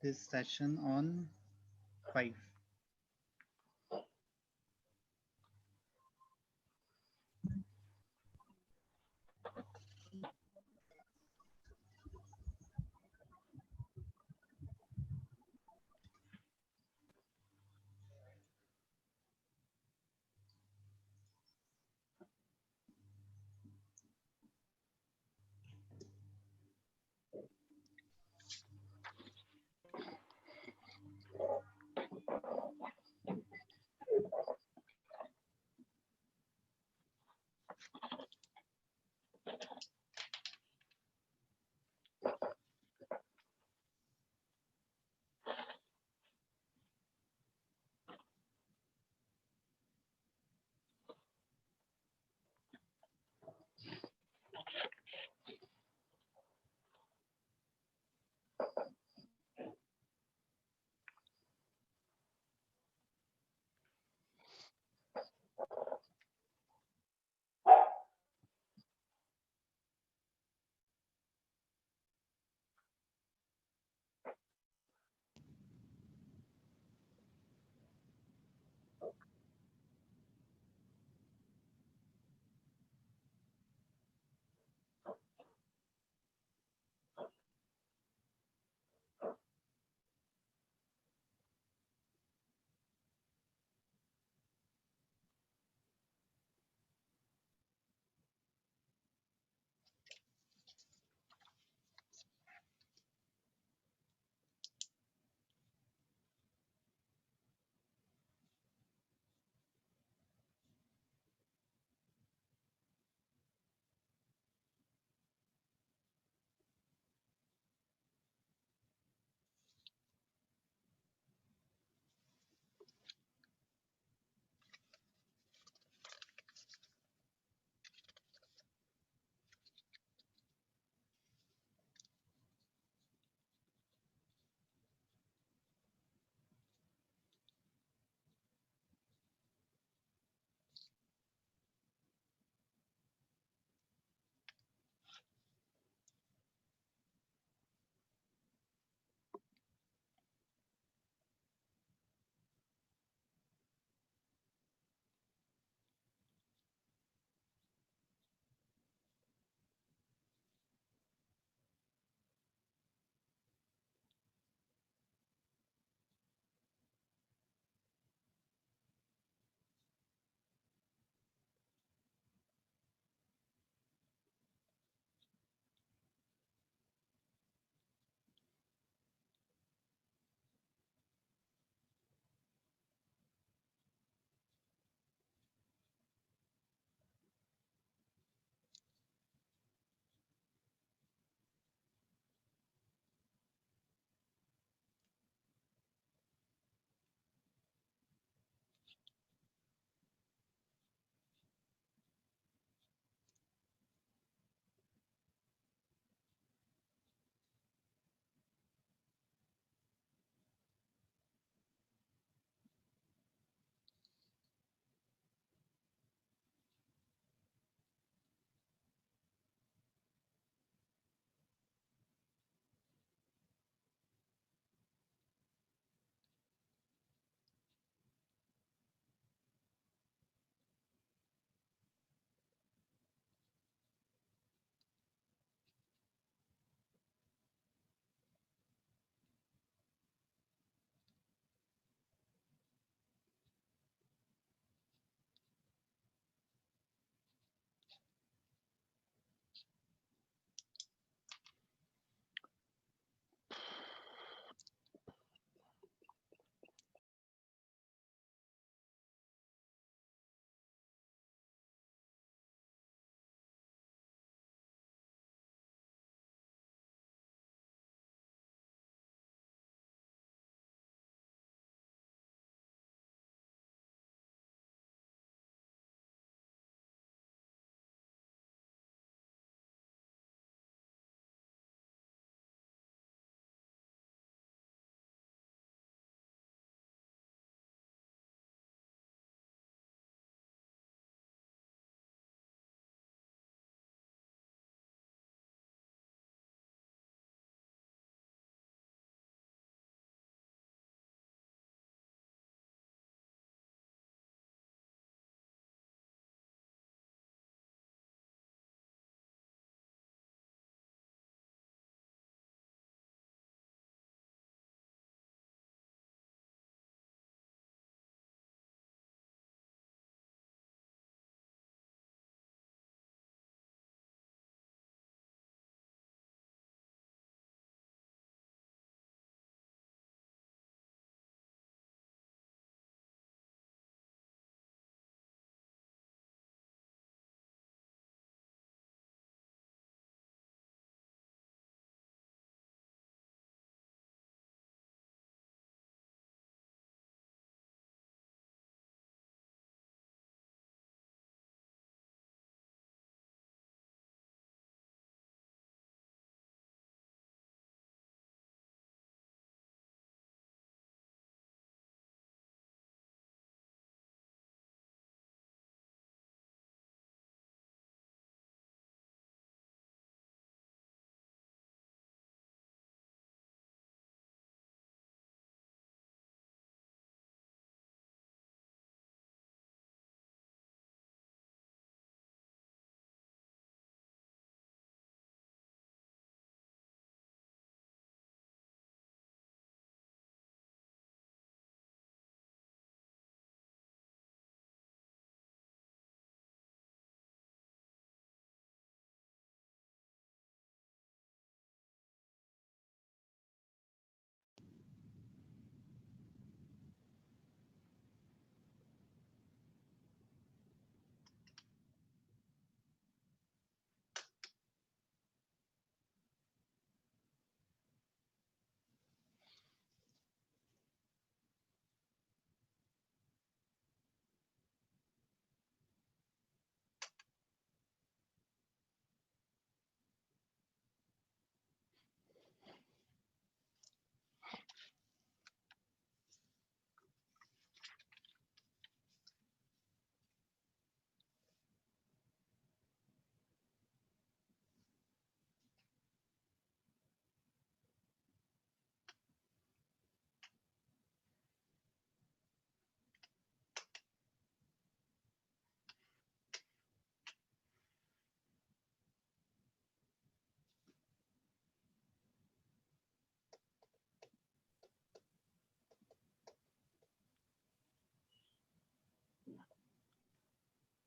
this session on 5.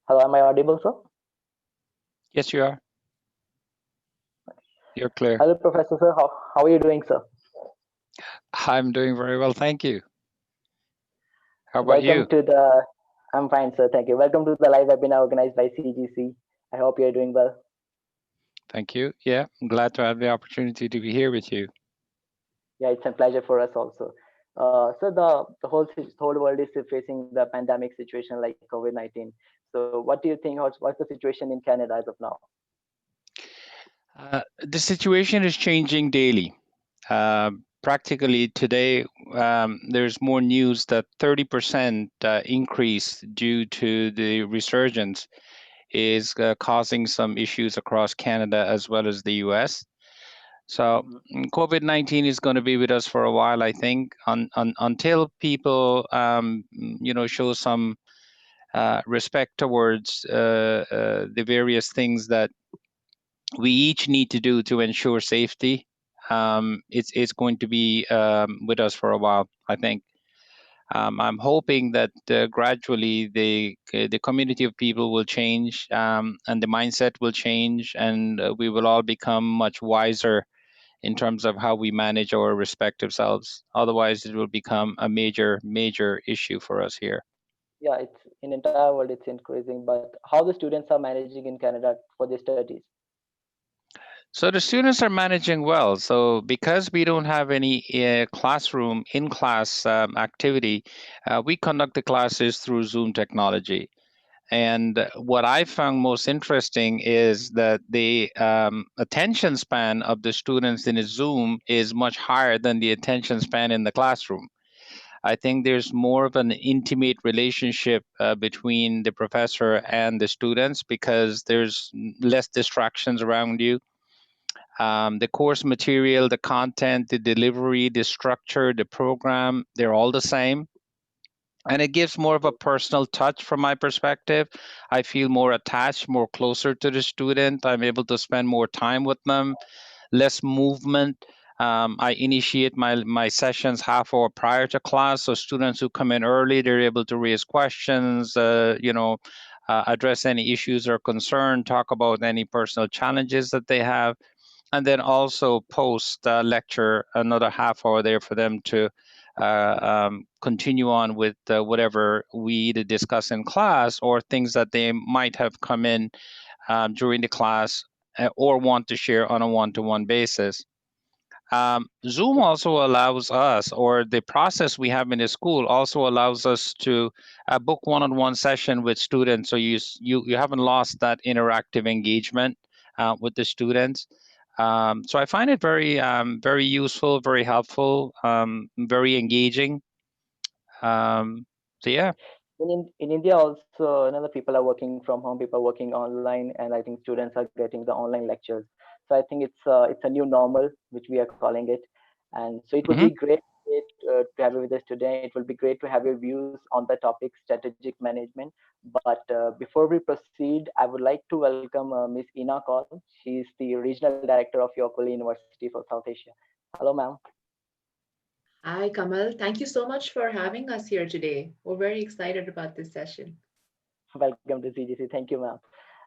Hello, am I audible, sir? Yes, you are. You're clear. Hello, Professor, sir. How are you doing, sir? I'm doing very well, thank you. How about Welcome you? to the. I'm fine, sir. Thank you. Welcome to the live webinar organized by CGC. I hope you're doing well. Thank you. Yeah, I'm glad to have the opportunity to be here with you. Yeah, it's a pleasure for us also. So the whole world is facing the pandemic situation like COVID-19. So what do you think? What's the situation in Canada as of now? The situation is changing daily. Practically today, there's more news that 30% increase due to the resurgence is causing some issues across Canada as well as the US. So Mhm. COVID-19 is going to be with us for a while, I think, until people, show some respect towards the various things that we each need to do to ensure safety. It's going to be with us for a while, I think. I'm hoping that gradually the community of people will change, and the mindset will change, and we will all become much wiser in terms of how we manage our respective selves. Otherwise, it will become a major issue for us here. Yeah, it's in entire world it's increasing, but how the students are managing in Canada for their studies? So the students are managing well. So because we don't have any classroom in class activity, we conduct the classes through Zoom technology. And what I found most interesting is that the attention span of the students in a Zoom is much higher than the attention span in the classroom. I think there's more of an intimate relationship between the professor and the students because there's less distractions around you. The course material, the content, the delivery, the structure, the program, they're all the same. And it gives more of a personal touch from my perspective. I feel more attached, more closer to the student. I'm able to spend more time with them, less movement. I initiate my sessions half hour prior to class, so students who come in early, they're able to raise questions, address any issues or concern, talk about any personal challenges that they have, and then also post lecture another half hour there for them to continue on with whatever we either discuss in class or things that they might have come in during the class or want to share on a one-to-one basis. Zoom also allows us, or the process we have in the school also allows us to book one-on-one session with students. So you haven't lost that interactive engagement with the students. So I find it very useful, very helpful, very engaging. Um, so yeah. In India also, another people are working from home, people are working online, and I think students are getting the online lectures. So I think it's a new normal, which we are calling it. And so it would Hmm. be great to have you with us today. It will be great to have your views on the topic strategic management. But before we proceed, I would like to welcome Miss Ina Kaul. She's the regional director of York University for South Asia. Hello, ma'am. Hi, Kamal. Thank you so much for having us here today. We're very excited about this session. Welcome to CGC. Thank you, ma'am.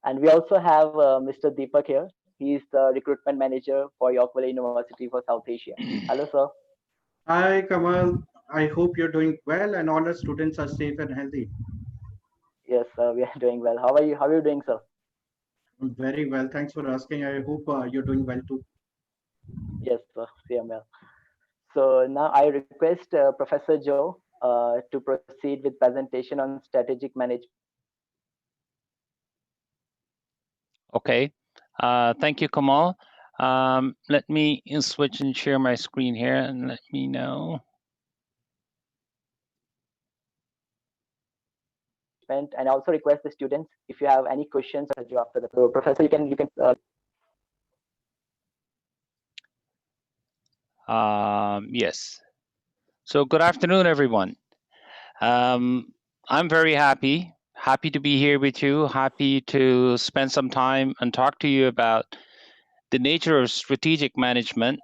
And we also have Mr. Deepak here. He's the recruitment manager for York University for South Asia. Hello, sir. Hi, Kamal. I hope you're doing well and all the students are safe and healthy. Yes, we are doing well. How are you? How are you doing, sir? I'm very well. Thanks for asking. I hope you're doing well too. Yes, sir. Same well. So now I request Professor Joe to proceed with presentation on strategic management. Okay. Thank you, Kamal. Let me switch and share my screen here and let me know. And I also request the students if you have any questions or you after the so professor, you can. Yes. So good afternoon, everyone. I'm very happy to be here with you, happy to spend some time and talk to you about the nature of strategic management.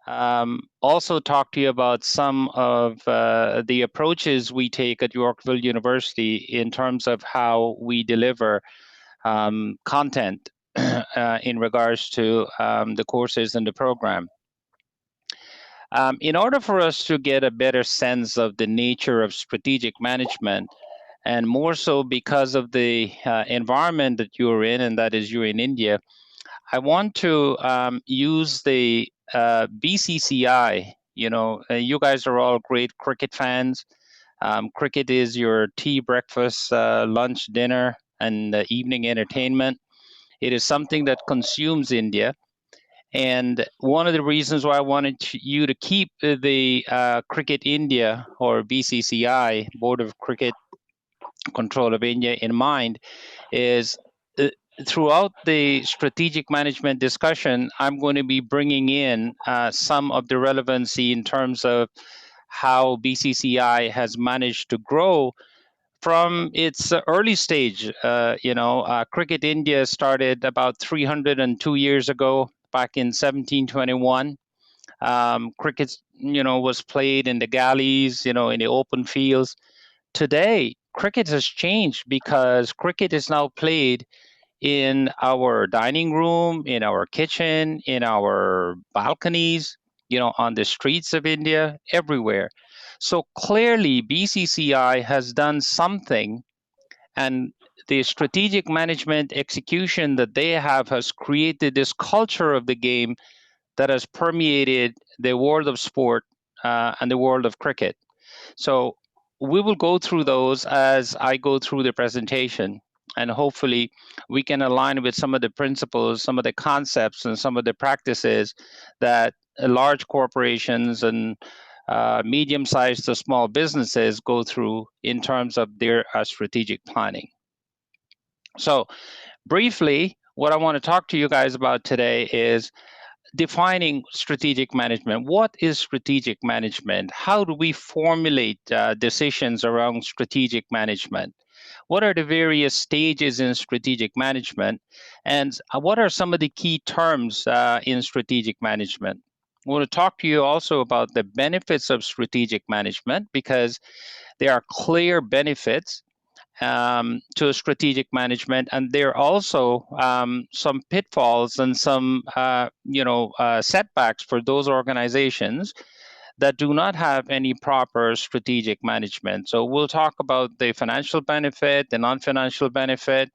Also talk to you about some of the approaches we take at Yorkville University in terms of how we deliver content in regards to the courses and the program. In order for us to get a better sense of the nature of strategic management, and more so because of the environment that you're in, and that is you're in India, I want to use the BCCI. You know, you guys are all great cricket fans. Cricket is your tea, breakfast, lunch, dinner, and evening entertainment. It is something that consumes India. And one of the reasons why I wanted you to keep the Cricket India, or BCCI, Board of Cricket Control of India, in mind is uh, throughout the strategic management discussion, I'm going to be bringing in some of the relevancy in terms of how BCCI has managed to grow from its early stage. Cricket India started about 302 years ago, back in 1721. Cricket, was played in the galleys, in the open fields. Today, cricket has changed because cricket is now played in our dining room, in our kitchen, in our balconies, on the streets of India, everywhere. So clearly, BCCI has done something, and the strategic management execution that they have has created this culture of the game that has permeated the world of sport and the world of cricket. So we will go through those as I go through the presentation, and hopefully we can align with some of the principles, some of the concepts, and some of the practices that large corporations and medium-sized to small businesses go through in terms of their strategic planning. So briefly, what I want to talk to you guys about today is defining strategic management. What is strategic management? How do we formulate decisions around strategic management? What are the various stages in strategic management? And what are some of the key terms in strategic management? I want to talk to you also about the benefits of strategic management, because there are clear benefits to strategic management, and there are also some pitfalls and some setbacks for those organizations that do not have any proper strategic management. So we'll talk about the financial benefit, the non-financial benefit,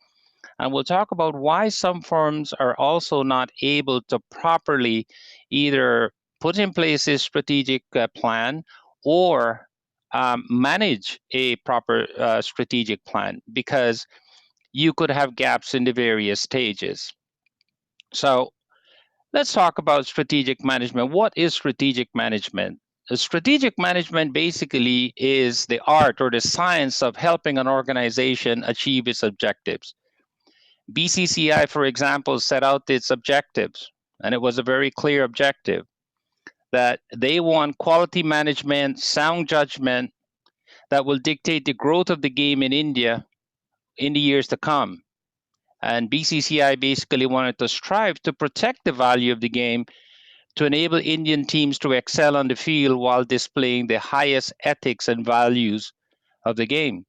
and we'll talk about why some firms are also not able to properly either put in place a strategic plan or manage a proper strategic plan, because you could have gaps in the various stages. So let's talk about strategic management. What is strategic management? Strategic management basically is the art or the science of helping an organization achieve its objectives. BCCI, for example, set out its objectives, and it was a very clear objective that they want quality management, sound judgment that will dictate the growth of the game in India in the years to come. And BCCI basically wanted to strive to protect the value of the game to enable Indian teams to excel on the field while displaying the highest ethics and values of the game.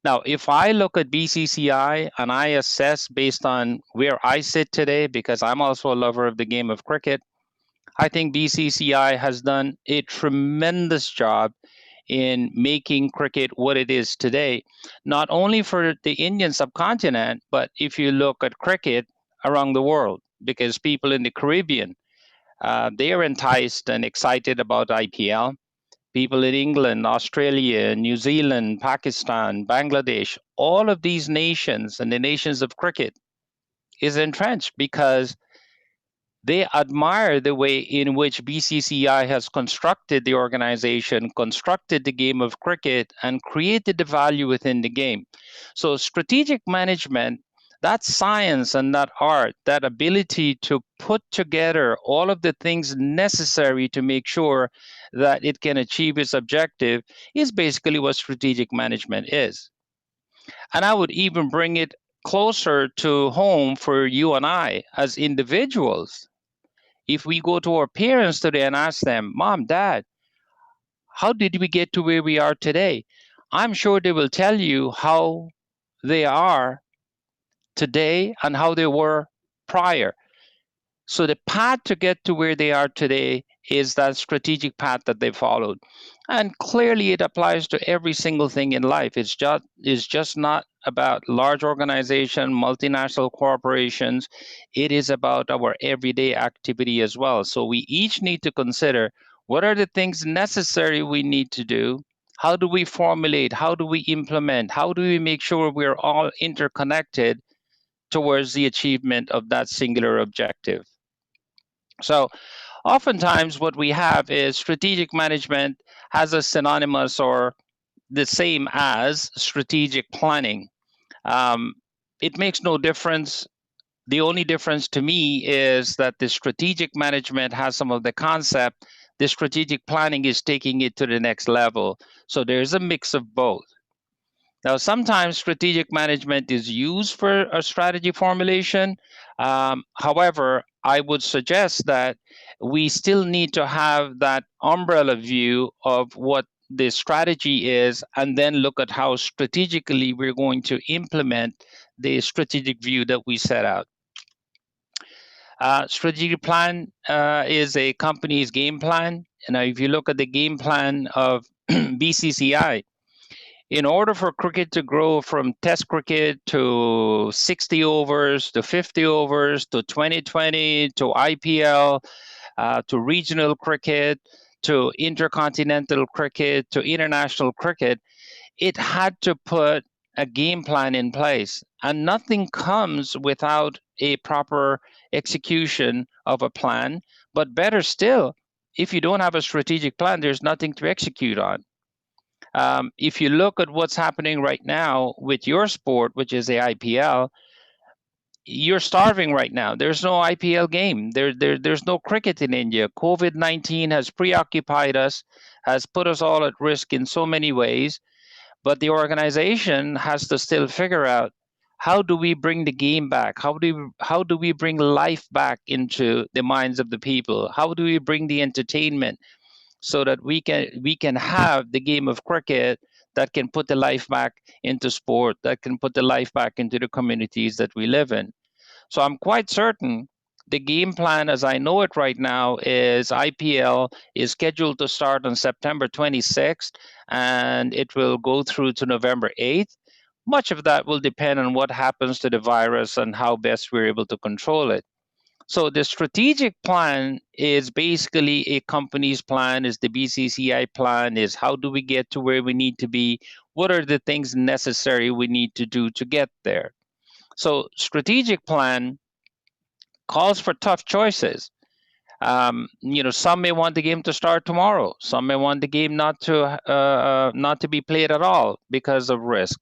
Now, if I look at BCCI and I assess based on where I sit today, because I'm also a lover of the game of cricket, I think BCCI has done a tremendous job in making cricket what it is today, not only for the Indian subcontinent, but if you look at cricket around the world, because people in the Caribbean, they are enticed and excited about IPL. People in England, Australia, New Zealand, Pakistan, Bangladesh, all of these nations and the nations of cricket is entrenched because they admire the way in which BCCI has constructed the organization, constructed the game of cricket, and created the value within the game. So, strategic management, that science and that art, that ability to put together all of the things necessary to make sure that it can achieve its objective, is basically what strategic management is. And I would even bring it closer to home for you and I as individuals. If we go to our parents today and ask them, Mom, Dad, how did we get to where we are today? I'm sure they will tell you how they are today and how they were prior. So the path to get to where they are today is that strategic path that they followed. And clearly it applies to every single thing in life. It's just not about large organization, multinational corporations. It is about our everyday activity as well. So we each need to consider what are the things necessary we need to do? How do we formulate? How do we implement? How do we make sure we're all interconnected towards the achievement of that singular objective? So oftentimes what we have is strategic management has a synonymous or the same as strategic planning. Um, it makes no difference. The only difference to me is that the strategic management has some of the concept. The strategic planning is taking it to the next level. So there's a mix of both. Now, sometimes strategic management is used for a strategy formulation. However, I would suggest that we still need to have that umbrella view of what the strategy is and then look at how strategically we're going to implement the strategic view that we set out. Strategic plan is a company's game plan. Now, if you look at the game plan of BCCI, in order for cricket to grow from test cricket to 60 overs to 50 overs to 2020 to IPL to regional cricket to intercontinental cricket to international cricket, it had to put a game plan in place. And nothing comes without a proper execution of a plan. But better still, if you don't have a strategic plan, there's nothing to execute on. If you look at what's happening right now with your sport, which is the IPL, you're starving right now. There's no IPL game. There's no cricket in India. COVID-19 has preoccupied us, has put us all at risk in so many ways. But the organization has to still figure out how do we bring the game back? How do we bring life back into the minds of the people? How do we bring the entertainment so that we can have the game of cricket that can put the life back into sport, that can put the life back into the communities that we live in? So I'm quite certain the game plan as I know it right now is IPL is scheduled to start on September 26th and it will go through to November 8th. Much of that will depend on what happens to the virus and how best we're able to control it. So the strategic plan is basically a company's plan, is the BCCI plan, is how do we get to where we need to be? What are the things necessary we need to do to get there? So strategic plan calls for tough choices. Some may want the game to start tomorrow. Some may want the game not to be played at all because of risk.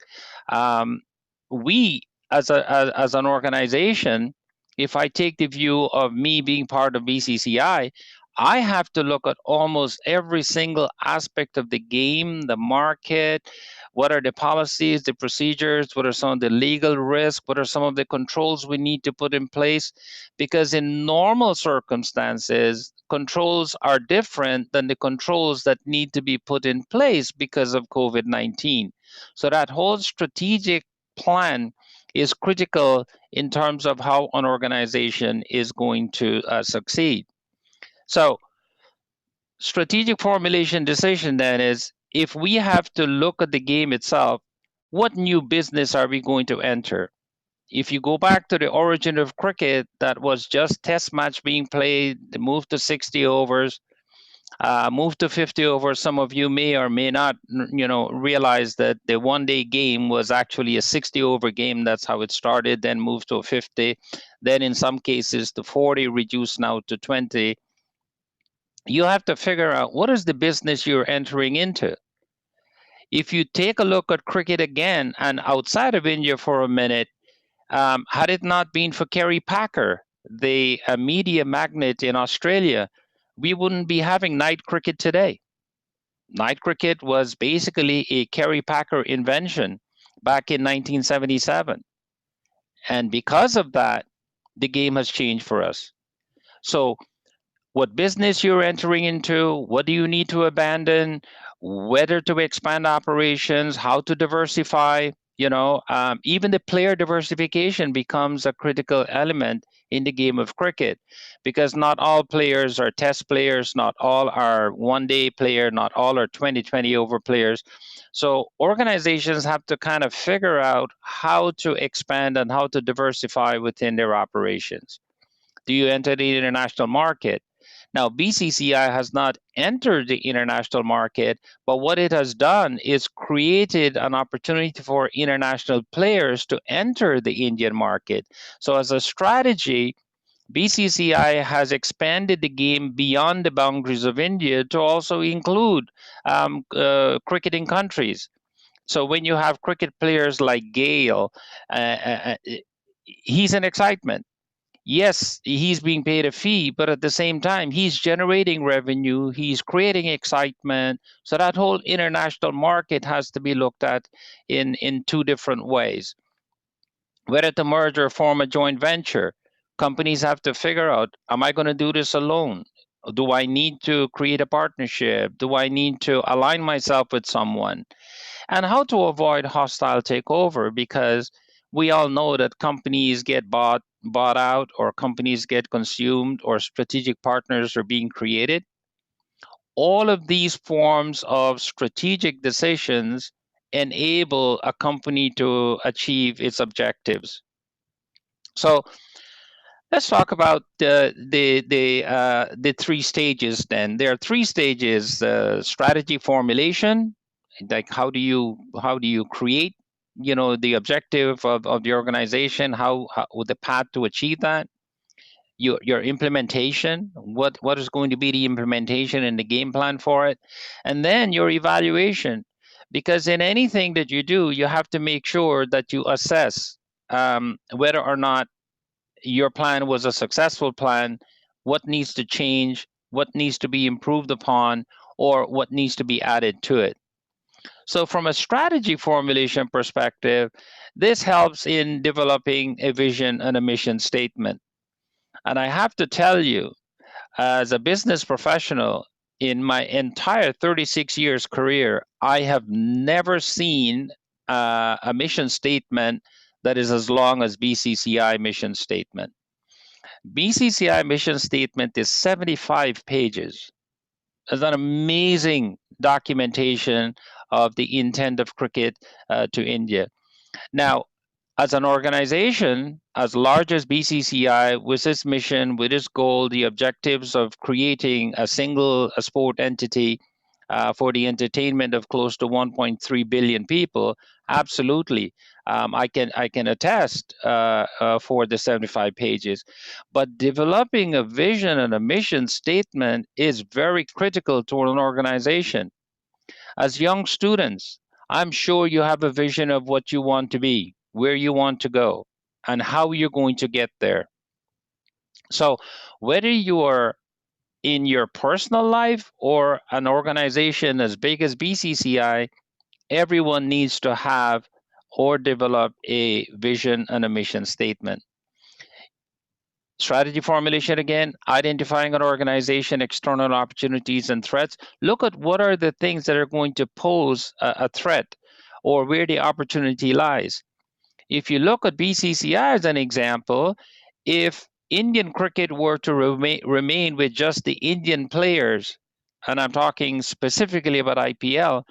We, as an organization, if I take the view of me being part of BCCI, I have to look at almost every single aspect of the game, the market. What are the policies, the procedures? What are some of the legal risks? What are some of the controls we need to put in place? Because in normal circumstances, controls are different than the controls that need to be put in place because of COVID-19. So that whole strategic plan is critical in terms of how an organization is going to succeed. So strategic formulation decision then is if we have to look at the game itself, what new business are we going to enter? If you go back to the origin of cricket, that was just test match being played, the move to 60 overs, move to 50 overs. Some of you may or may not, realize that the one-day game was actually a 60 over game. That's how it started, then moved to 50, then in some cases to 40, reduced now to 20. You have to figure out what is the business you're entering into. If you take a look at cricket again and outside of India for a minute, had it not been for Kerry Packer, the media magnate in Australia, we wouldn't be having night cricket today. Night cricket was basically a Kerry Packer invention back in 1977. And because of that, the game has changed for us. So what business you're entering into, what do you need to abandon, whether to expand operations, how to diversify. Even the player diversification becomes a critical element in the game of cricket, because not all players are test players, not all are one day player, not all are 2020 over players. So organizations have to kind of figure out how to expand and how to diversify within their operations. Do you enter the international market? Now, BCCI has not entered the international market, but what it has done is created an opportunity for international players to enter the Indian market. So, as a strategy, BCCI has expanded the game beyond the boundaries of India to also include cricketing countries. So, when you have cricket players like Gale, he's an excitement. Yes, he's being paid a fee, but at the same time, he's generating revenue, he's creating excitement. So that whole international market has to be looked at in two different ways. Whether to merge or form a joint venture, companies have to figure out, am I going to do this alone? Do I need to create a partnership? Do I need to align myself with someone? And how to avoid hostile takeover, because we all know that companies get bought out, or companies get consumed, or strategic partners are being created. All of these forms of strategic decisions enable a company to achieve its objectives. So let's talk about the three stages. Then there are three stages: strategy formulation, like how do you create, the objective of the organization, how the path to achieve that. Your implementation, what is going to be the implementation and the game plan for it, and then your evaluation, because in anything that you do, you have to make sure that you assess whether or not your plan was a successful plan, what needs to change, what needs to be improved upon, or what needs to be added to it. So, from a strategy formulation perspective, this helps in developing a vision and a mission statement. And I have to tell you, as a business professional, in my entire 36 years career, I have never seen a mission statement that is as long as BCCI mission statement. BCCI mission statement is 75 pages. It's an amazing documentation of the intent of cricket to India. Now, as an organization, as large as BCCI, with its mission, with its goal, the objectives of creating a sport entity for the entertainment of close to 1.3 billion people, absolutely, I can attest for the 75 pages. But developing a vision and a mission statement is very critical to an organization. As young students, I'm sure you have a vision of what you want to be, where you want to go, and how you're going to get there. So, whether you are in your personal life or an organization as big as BCCI, everyone needs to have or develop a vision and a mission statement. Strategy formulation, again, identifying an organization, external opportunities and threats. Look at what are the things that are going to pose a threat, or where the opportunity lies. If you look at BCCI as an example, if Indian cricket were to remain with just the Indian players, and I'm talking specifically about IPL,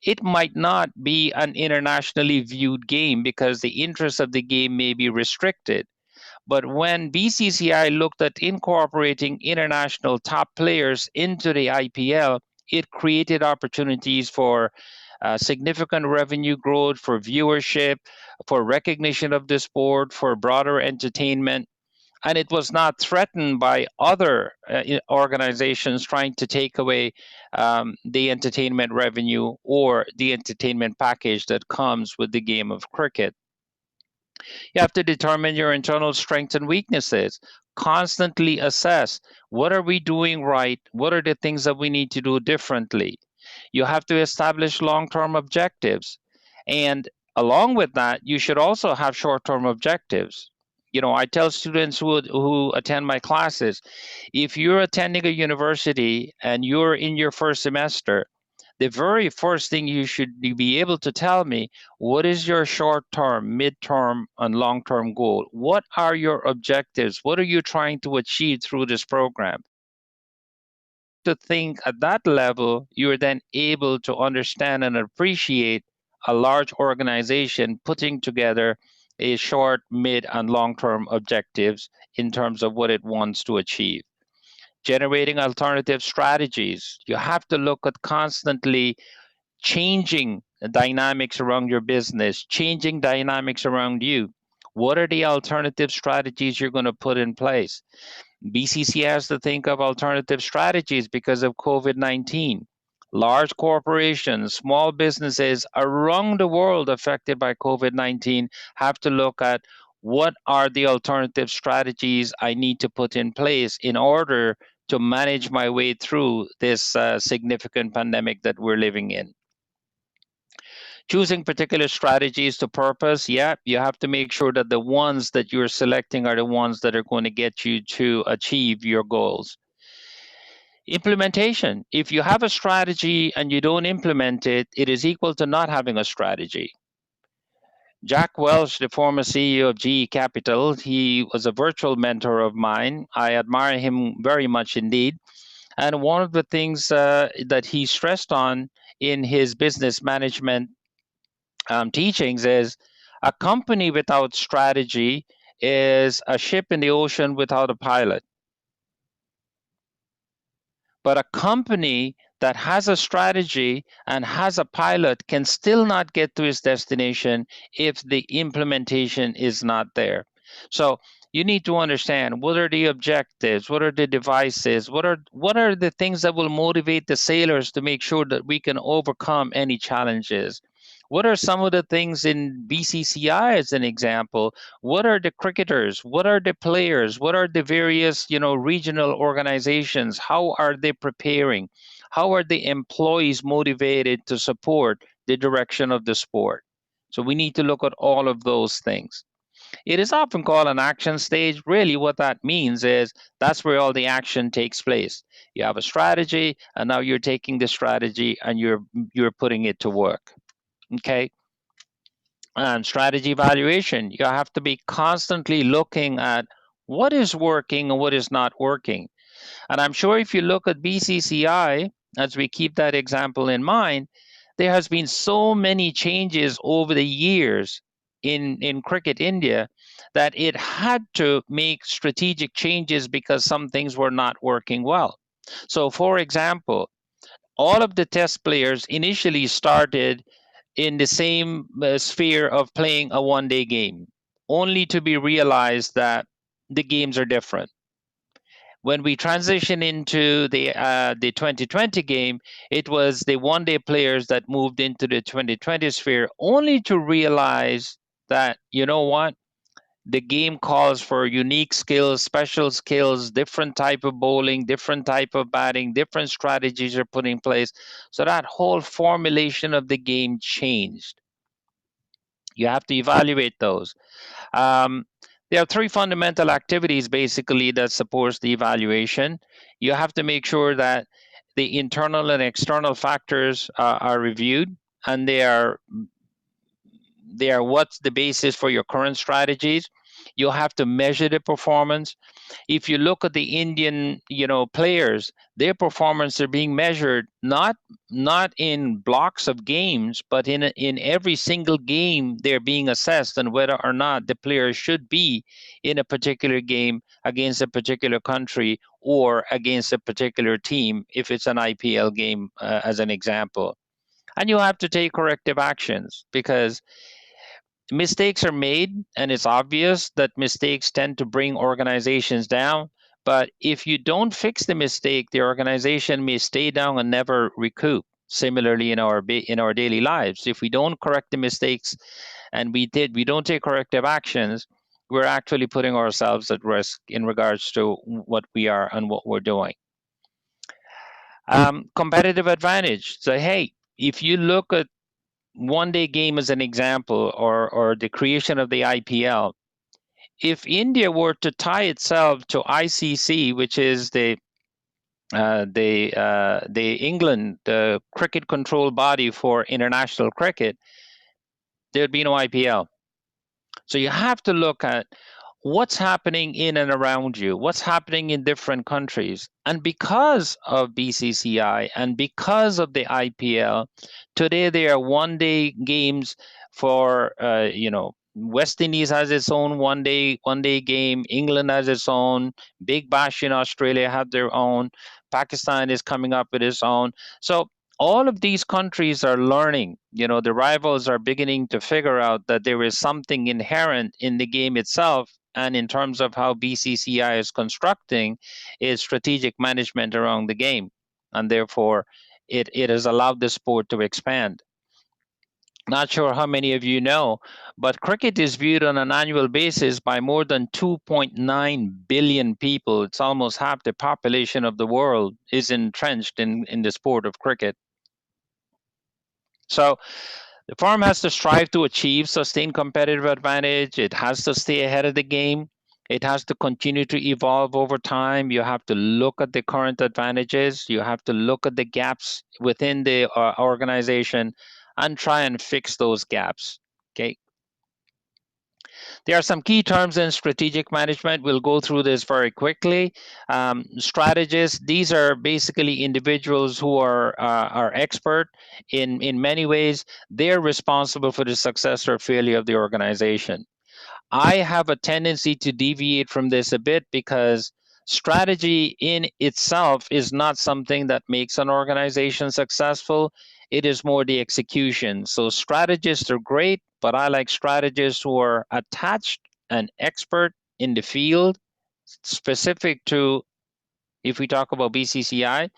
it might not be an internationally viewed game because the interest of the game may be restricted. But when BCCI looked at incorporating international top players into the IPL, it created opportunities for significant revenue growth, for viewership, for recognition of the sport, for broader entertainment. And it was not threatened by other organizations trying to take away the entertainment revenue or the entertainment package that comes with the game of cricket. You have to determine your internal strengths and weaknesses. Constantly assess, what are we doing right? What are the things that we need to do differently? You have to establish long term objectives. And along with that, you should also have short term objectives. I tell students who attend my classes, if you're attending a university and you're in your first semester, the very first thing you should be able to tell me, what is your short term, mid-term, and long-term goal? What are your objectives? What are you trying to achieve through this program? To think at that level, you are then able to understand and appreciate a large organization putting together a short, mid, and long-term objectives in terms of what it wants to achieve. Generating alternative strategies. You have to look at constantly changing dynamics around your business, changing dynamics around you. What are the alternative strategies you're going to put in place? BCC has to think of alternative strategies because of COVID 19. Large corporations, small businesses around the world affected by COVID 19 have to look at what are the alternative strategies I need to put in place in order to manage my way through this significant pandemic that we're living in. Choosing particular strategies to purpose, yeah, you have to make sure that the ones that you're selecting are the ones that are going to get you to achieve your goals. Implementation. If you have a strategy and you don't implement it, it is equal to not having a strategy. Jack Welch, the former CEO of GE Capital, he was a virtual mentor of mine. I admire him very much indeed. And one of the things that he stressed on in his business management teachings is a company without strategy is a ship in the ocean without a pilot. But a company that has a strategy and has a pilot can still not get to its destination if the implementation is not there. So you need to understand, what are the objectives, what are the devices, what are the things that will motivate the sailors to make sure that we can overcome any challenges. What are some of the things in BCCI as an example? What are the cricketers? What are the players? What are the various, regional organizations? How are they preparing? How are the employees motivated to support the direction of the sport? So we need to look at all of those things. It is often called an action stage. Really, what that means is that's where all the action takes place. You have a strategy, and now you're taking the strategy and you're putting it to work. Okay. And strategy evaluation, you have to be constantly looking at what is working and what is not working. And I'm sure if you look at BCCI, as we keep that example in mind, there has been so many changes over the years in Cricket India that it had to make strategic changes because some things were not working well. So, for example, all of the test players initially started in the same sphere of playing a one-day game, only to be realized that the games are different. When we transition into the 2020 game, it was the one-day players that moved into the 2020 sphere, only to realize that, you know what, the game calls for unique skills, special skills, different type of bowling, different type of batting, different strategies are put in place. So that whole formulation of the game changed. You have to evaluate those. Um, there are three fundamental activities basically that supports the evaluation. You have to make sure that the internal and external factors are reviewed, and they are what's the basis for your current strategies. You'll have to measure the performance. If you look at the Indian, players, their performance are being measured not in blocks of games, but in every single game they're being assessed on whether or not the player should be in a particular game against a particular country or against a particular team if it's an IPL game, as an example. And you have to take corrective actions because mistakes are made, and it's obvious that mistakes tend to bring organizations down. But if you don't fix the mistake, the organization may stay down and never recoup. Similarly, in our daily lives, if we don't correct the mistakes, and we don't take corrective actions, we're actually putting ourselves at risk in regards to what we are and what we're doing. Competitive advantage. So hey, if you look at one day game as an example, or the creation of the IPL, if India were to tie itself to ICC, which is the England cricket control body for international cricket, there'd be no IPL. So you have to look at what's happening in and around you, what's happening in different countries. And because of BCCI and because of the IPL, today there are one-day games for, West Indies has its own one day game. England has its own. Big Bash in Australia have their own. Pakistan is coming up with its own. So all of these countries are learning. The rivals are beginning to figure out that there is something inherent in the game itself, and in terms of how BCCI is constructing its strategic management around the game. And therefore, it has allowed the sport to expand. Not sure how many of you know, but cricket is viewed on an annual basis by more than 2.9 billion people. It's almost half the population of the world is entrenched in the sport of cricket. So the firm has to strive to achieve sustained competitive advantage. It has to stay ahead of the game. It has to continue to evolve over time. You have to look at the current advantages. You have to look at the gaps within the organization and try and fix those gaps. Okay. There are some key terms in strategic management. We'll go through this very quickly. Strategists, these are basically individuals who are expert in many ways. They're responsible for the success or failure of the organization. I have a tendency to deviate from this a bit because strategy in itself is not something that makes an organization successful. It is more the execution. So strategists are great, but I like strategists who are attached and expert in the field, specific to, if we talk about BCCI,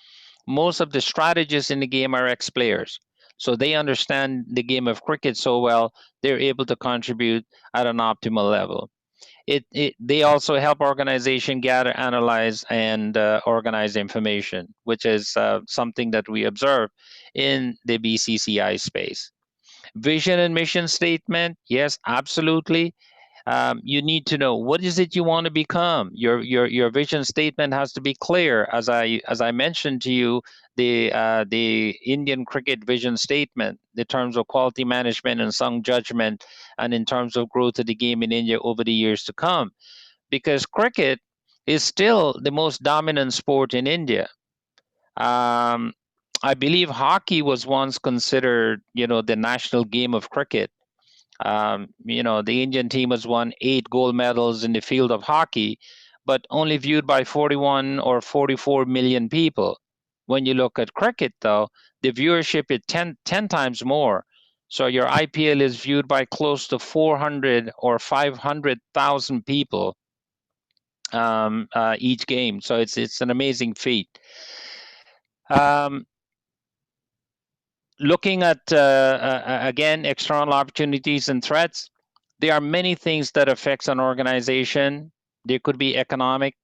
most of the strategists in the game are ex-players. So they understand the game of cricket so well, they're able to contribute at an optimal level. They also help organization gather, analyze, and organize information, which is something that we observe in the BCCI space. Vision and mission statement, yes, absolutely. You need to know what is it you want to become. Your vision statement has to be clear. As I mentioned to you, the Indian cricket vision statement, in terms of quality management and sound judgment, and in terms of growth of the game in India over the years to come, because cricket is still the most dominant sport in India. Um, I believe hockey was once considered, the national game of cricket. The Indian team has won 8 gold medals in the field of hockey, but only viewed by 41 or 44 million people. When you look at cricket, though, the viewership is 10 times more. So your IPL is viewed by close to 400 or 500,000 people each game. So it's an amazing feat. Um, Looking at again external opportunities and threats, there are many things that affects an organization. There could be economic.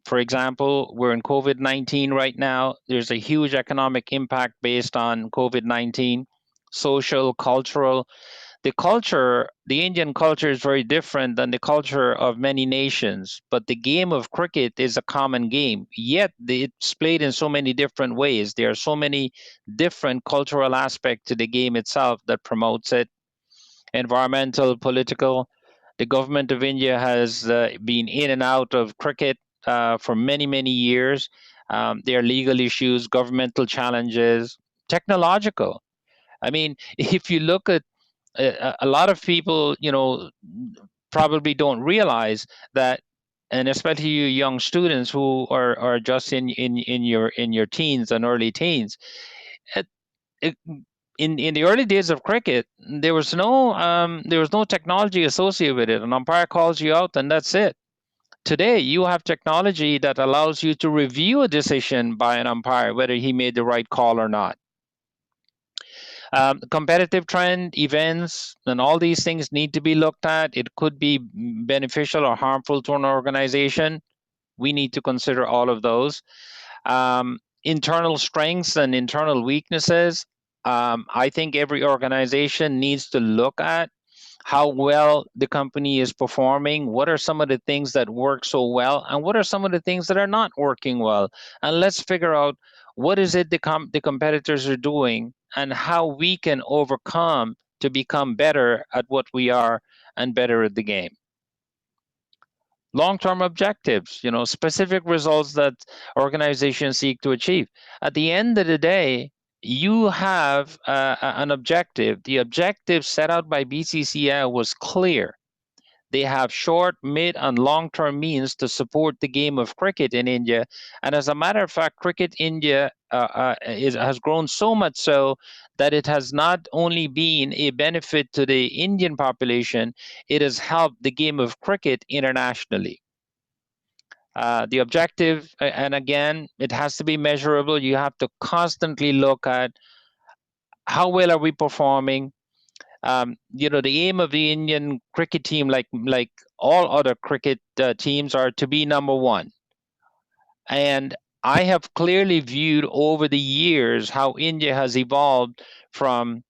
For example, we're in COVID-19 right now. There's a huge economic impact based on COVID-19. Social, cultural. The Indian culture is very different than the culture of many nations, but the game of cricket is a common game. Yet it's played in so many different ways. There are so many different cultural aspects to the game itself that promotes it. Environmental, political. The government of India has been in and out of cricket for many, many years. There are legal issues, governmental challenges, technological. I mean, if you look at a lot of people, probably don't realize that, and especially you young students who are just in your teens and early teens. It, it, in the early days of cricket, there was no technology associated with it. An umpire calls you out, and that's it. Today, you have technology that allows you to review a decision by an umpire, whether he made the right call or not. Competitive trend, events, and all these things need to be looked at. It could be beneficial or harmful to an organization. We need to consider all of those. Internal strengths and internal weaknesses. I think every organization needs to look at how well the company is performing, what are some of the things that work so well, and what are some of the things that are not working well. And let's figure out what is it the competitors are doing and how we can overcome to become better at what we are and better at the game. Long-term objectives, specific results that organizations seek to achieve. At the end of the day, you have an objective. The objective set out by BCCI was clear. They have short, mid, and long-term means to support the game of cricket in India. And as a matter of fact, cricket India has grown so much so that it has not only been a benefit to the Indian population, it has helped the game of cricket internationally. The objective, and again, it has to be measurable. You have to constantly look at how well are we performing. The aim of the Indian cricket team, like all other cricket teams, are to be number one. And I have clearly viewed over the years how India has evolved from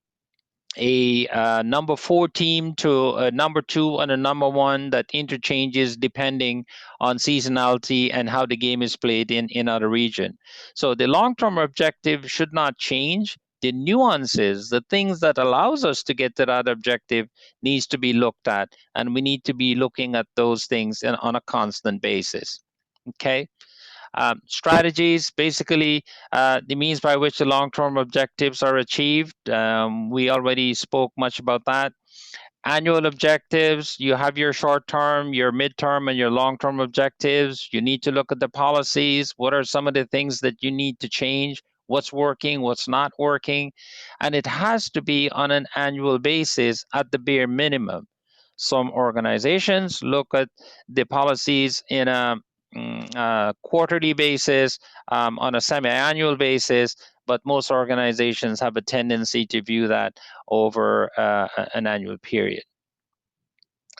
a number 4 team to a number 2 and a number 1 that interchanges depending on seasonality and how the game is played in other region. So the long-term objective should not change. The nuances, the things that allows us to get to that objective needs to be looked at, and we need to be looking at those things on a constant basis. Okay. Strategies, basically, the means by which the long-term objectives are achieved. We already spoke much about that. Annual objectives, you have your short-term, your mid-term, and your long-term objectives. You need to look at the policies. What are some of the things that you need to change? What's working, what's not working? And it has to be on an annual basis at the bare minimum. Some organizations look at the policies in a quarterly basis, on a semi-annual basis, but most organizations have a tendency to view that over an annual period.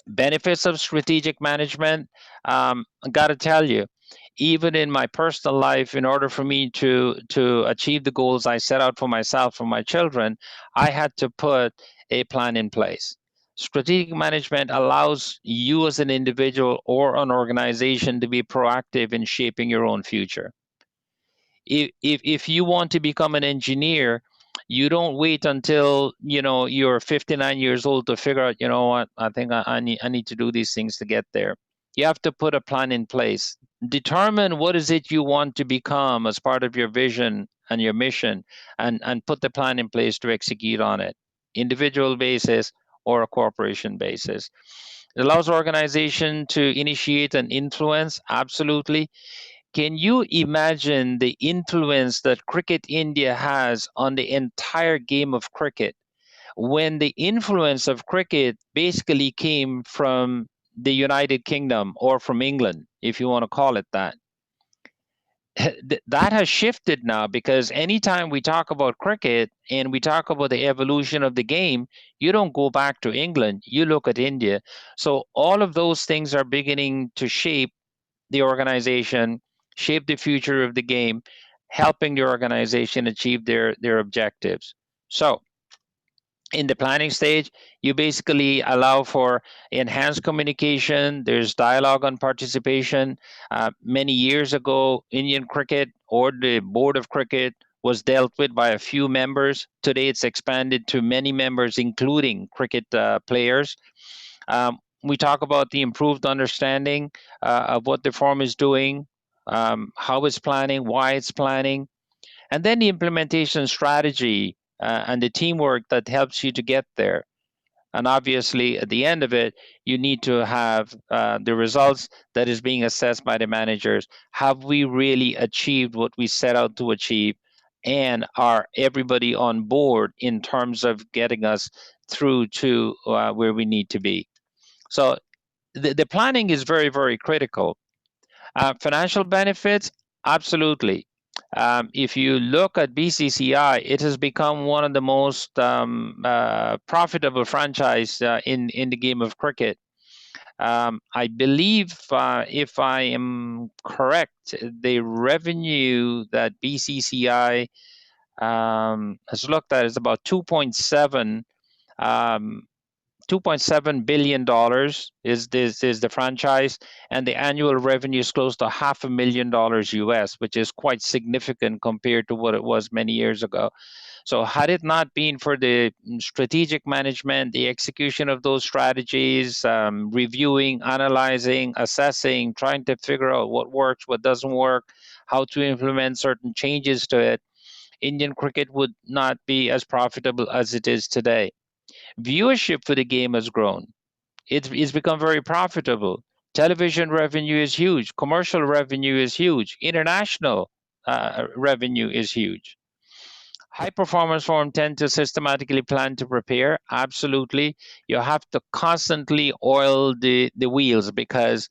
Benefits of strategic management, I got to tell you, even in my personal life, in order for me to achieve the goals I set out for myself, for my children, I had to put a plan in place. Strategic management allows you as an individual or an organization to be proactive in shaping your own future. If you want to become an engineer, you don't wait until you're 59 years old to figure out, what, I think I need to do these things to get there. You have to put a plan in place. Determine what is it you want to become as part of your vision and your mission, and put the plan in place to execute on it, individual basis or a corporation basis. It allows organization to initiate and influence, absolutely. Can you imagine the influence that Cricket India has on the entire game of cricket, when the influence of cricket basically came from the United Kingdom or from England, if you want to call it that? That has shifted now, because anytime we talk about cricket and we talk about the evolution of the game, you don't go back to England, you look at India. So all of those things are beginning to shape the organization, shape the future of the game, helping the organization achieve their objectives. So in the planning stage, you basically allow for enhanced communication. There's dialogue on participation. Many years ago, Indian cricket or the board of cricket was dealt with by a few members. Today, it's expanded to many members, including cricket players. We talk about the improved understanding of what the firm is doing, how it's planning, why it's planning, and then the implementation strategy and the teamwork that helps you to get there. And obviously, at the end of it, you need to have the results that is being assessed by the managers. Have we really achieved what we set out to achieve? And are everybody on board in terms of getting us through to where we need to be? So the planning is very, very critical. Financial benefits, absolutely. If you look at BCCI, it has become one of the most profitable franchise in the game of cricket. I believe, if I am correct, the revenue that BCCI has looked at is about 2.7 um, $2.7 billion is the franchise, and the annual revenue is close to $500,000 US, which is quite significant compared to what it was many years ago. So had it not been for the strategic management, the execution of those strategies, reviewing, analyzing, assessing, trying to figure out what works, what doesn't work, how to implement certain changes to it, Indian cricket would not be as profitable as it is today. Viewership for the game has grown. It's become very profitable. Television revenue is huge. Commercial revenue is huge. International revenue is huge. High performance form tend to systematically plan to prepare. Absolutely. You have to constantly oil the wheels because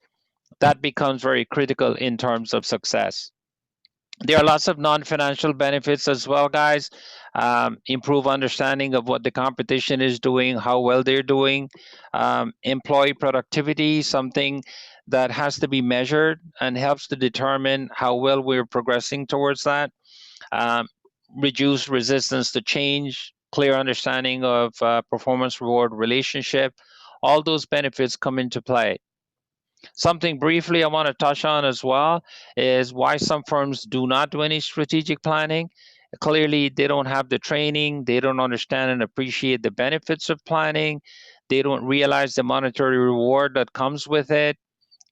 that becomes very critical in terms of success. There are lots of non-financial benefits as well, guys. Improve understanding of what the competition is doing, how well they're doing. Employee productivity, something that has to be measured and helps to determine how well we're progressing towards that. um, Reduce resistance to change, clear understanding of performance reward relationship. All those benefits come into play. Something briefly I want to touch on as well is why some firms do not do any strategic planning. Clearly, they don't have the training, they don't understand and appreciate the benefits of planning, they don't realize the monetary reward that comes with it.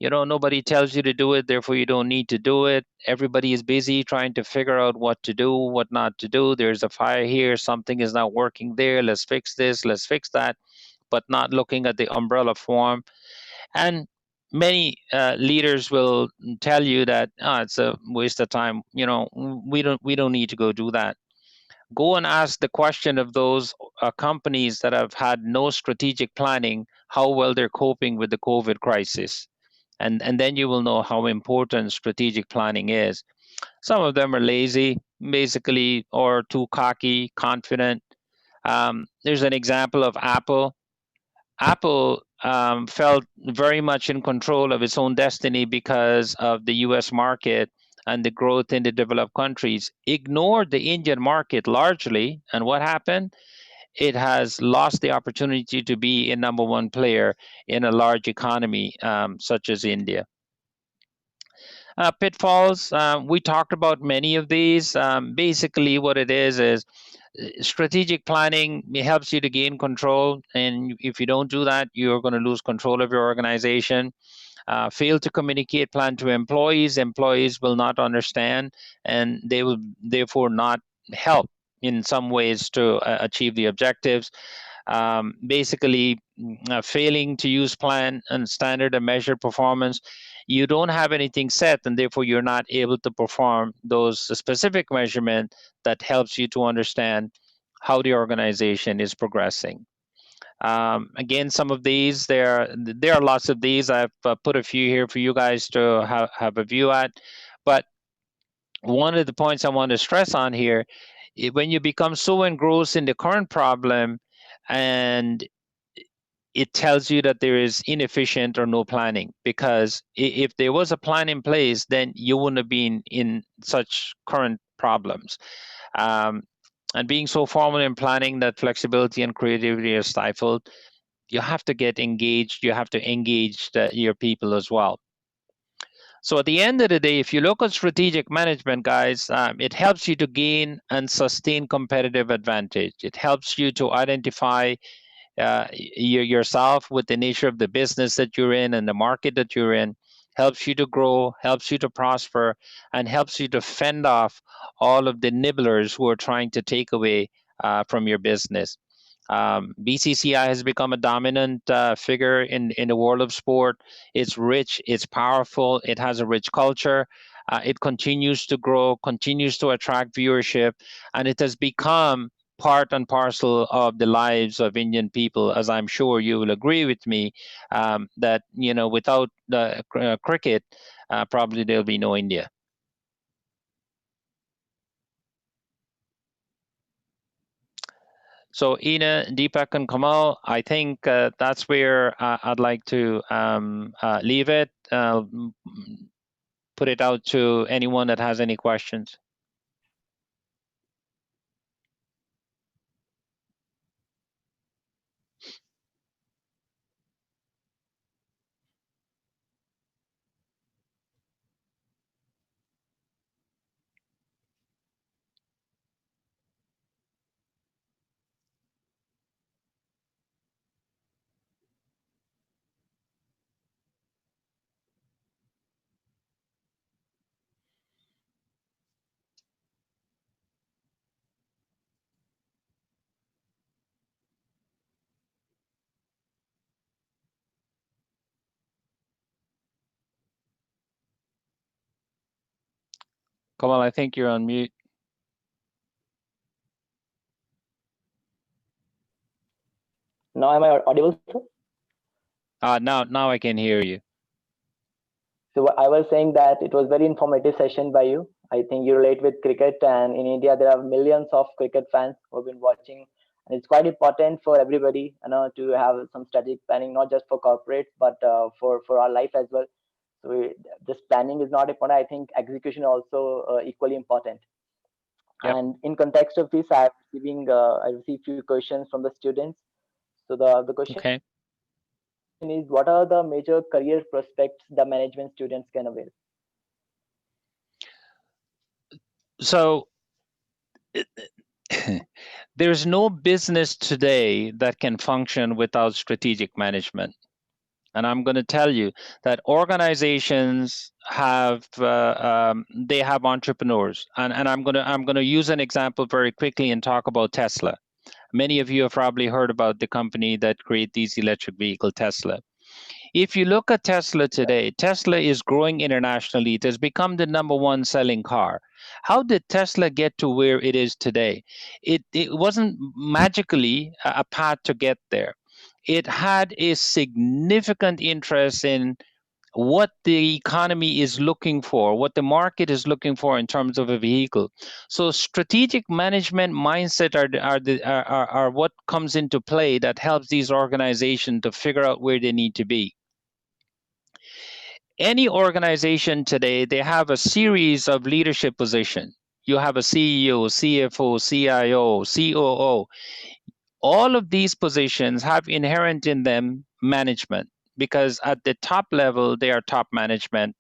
Nobody tells you to do it, therefore you don't need to do it. Everybody is busy trying to figure out what to do, what not to do. There's a fire here, something is not working there, let's fix this, let's fix that, but not looking at the umbrella form. And many leaders will tell you that it's a waste of time. We don't need to go do that. Go and ask the question of those companies that have had no strategic planning, how well they're coping with the COVID crisis. And then you will know how important strategic planning is. Some of them are lazy, basically, or too cocky, confident. There's an example of Apple. Apple felt very much in control of its own destiny because of the US market and the growth in the developed countries, ignored the Indian market largely. And what happened? It has lost the opportunity to be a number one player in a large economy such as India. Pitfalls, we talked about many of these. Basically, what it is strategic planning. It helps you to gain control, and if you don't do that, you're going to lose control of your organization. Fail to communicate plan to employees, employees will not understand, and they will therefore not help in some ways to achieve the objectives. Basically, failing to use plan and standard and measure performance, you don't have anything set, and therefore you're not able to perform those specific measurement that helps you to understand how the organization is progressing. Again, some of these, there are lots of these. I've put a few here for you guys to have a view at. But one of the points I want to stress on here, when you become so engrossed in the current problem, and it tells you that there is inefficient or no planning, because if there was a plan in place, then you wouldn't have been in such current problems. Um, and being so formal in planning that flexibility and creativity are stifled, you have to get engaged. You have to engage your people as well. So at the end of the day, if you look at strategic management, guys, it helps you to gain and sustain competitive advantage. It helps you to identify yourself with the nature of the business that you're in and the market that you're in, helps you to grow, helps you to prosper, and helps you to fend off all of the nibblers who are trying to take away from your business. BCCI has become a dominant figure in the world of sport. It's rich, it's powerful, it has a rich culture. It continues to grow, continues to attract viewership, and it has become part and parcel of the lives of Indian people, as I'm sure you will agree with me, that without cricket, probably there'll be no India. So Ina, Deepak, and Kamal, I think that's where I'd like to leave it. Put it out to anyone that has any questions. Kamal, I think you're on mute. Now am I audible, sir? Now I can hear you. So I was saying that it was very informative session by you. I think you relate with cricket, and in India there are millions of cricket fans who have been watching, and it's quite important for everybody, to have some strategic planning, not just for corporate, but for our life as well. So just planning is not important. I think execution also equally important. Yep. And in context of this, I received few questions from the students. So the question Okay. is, what are the major career prospects the management students can avail? So there's no business today that can function without strategic management. And I'm going to tell you that organizations have they have entrepreneurs, and I'm going to use an example very quickly and talk about Tesla. Many of you have probably heard about the company that create these electric vehicle, Tesla. If you look at Tesla today, Tesla is growing internationally. It has become the number one selling car. How did Tesla get to where it is today? It wasn't magically a path to get there. It had a significant interest in what the economy is looking for, what the market is looking for in terms of a vehicle. So strategic management mindset are what comes into play that helps these organizations to figure out where they need to be. Any organization today, they have a series of leadership positions. You have a CEO, CFO, CIO, COO. All of these positions have inherent in them management, because at the top level, they are top management,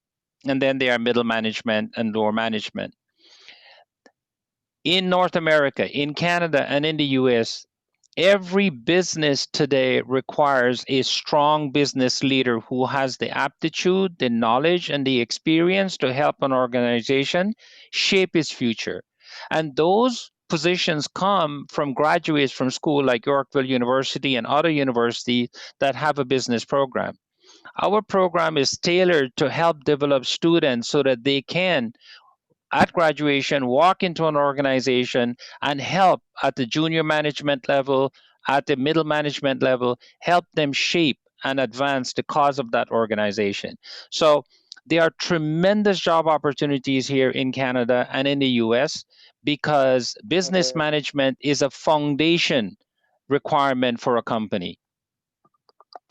and then they are middle management and lower management. In North America, in Canada, and in the US, every business today requires a strong business leader who has the aptitude, the knowledge, and the experience to help an organization shape its future. And those positions come from graduates from school like Yorkville University and other universities that have a business program. Our program is tailored to help develop students so that they can, at graduation, walk into an organization and help at the junior management level, at the middle management level, help them shape and advance the cause of that organization. So there are tremendous job opportunities here in Canada and in the US, because business Okay. management is a foundation requirement for a company,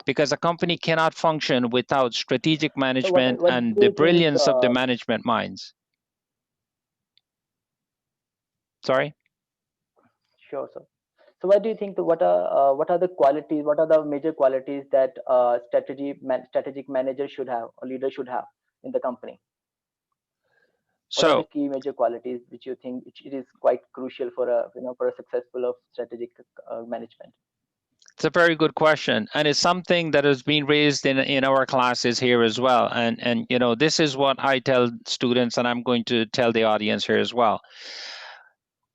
because a company cannot function without strategic So management what and do the you think? brilliance of the management minds. Sorry? Sure, sir. So what do you think? What are the qualities? What are the major qualities that strategic manager should have, or leader should have in the company? What are the So, key major qualities which you think it is quite crucial for a successful of strategic management? it's a very good question, and it's something that has been raised in our classes here as well. And this is what I tell students, and I'm going to tell the audience here as well.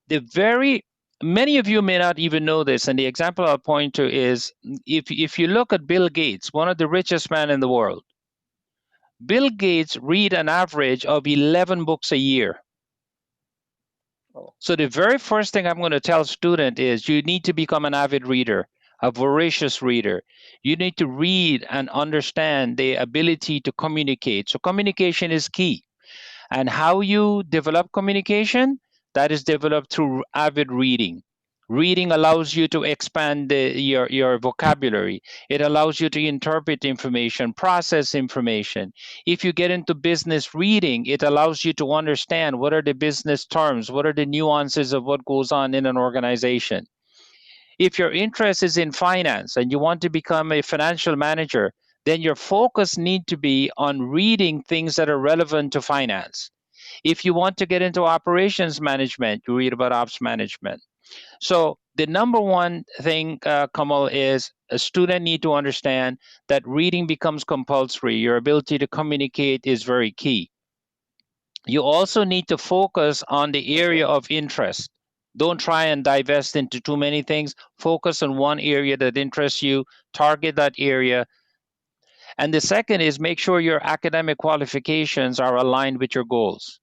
The very Many of you may not even know this, and the example I'll point to is, if you look at Bill Gates, one of the richest men in the world. Bill Gates read an average of 11 books a year. Oh, So the very first thing I'm going to tell student is, you need to become an avid reader, a voracious reader. You need to read and understand the ability to communicate. So communication is key. And how you develop communication? That is developed through avid reading. Reading allows you to expand your vocabulary. It allows you to interpret information, process information. If you get into business reading, it allows you to understand what are the business terms, what are the nuances of what goes on in an organization. If your interest is in finance and you want to become a financial manager, then your focus need to be on reading things that are relevant to finance. If you want to get into operations management, you read about ops management. So the number one thing, Kamal, is a student need to understand that reading becomes compulsory. Your ability to communicate is very key. You also need to focus on the okay. area of interest. Don't try and divest into too many things. Focus on one area that interests you, target that area. And the second is, make sure your academic qualifications are aligned with your goals.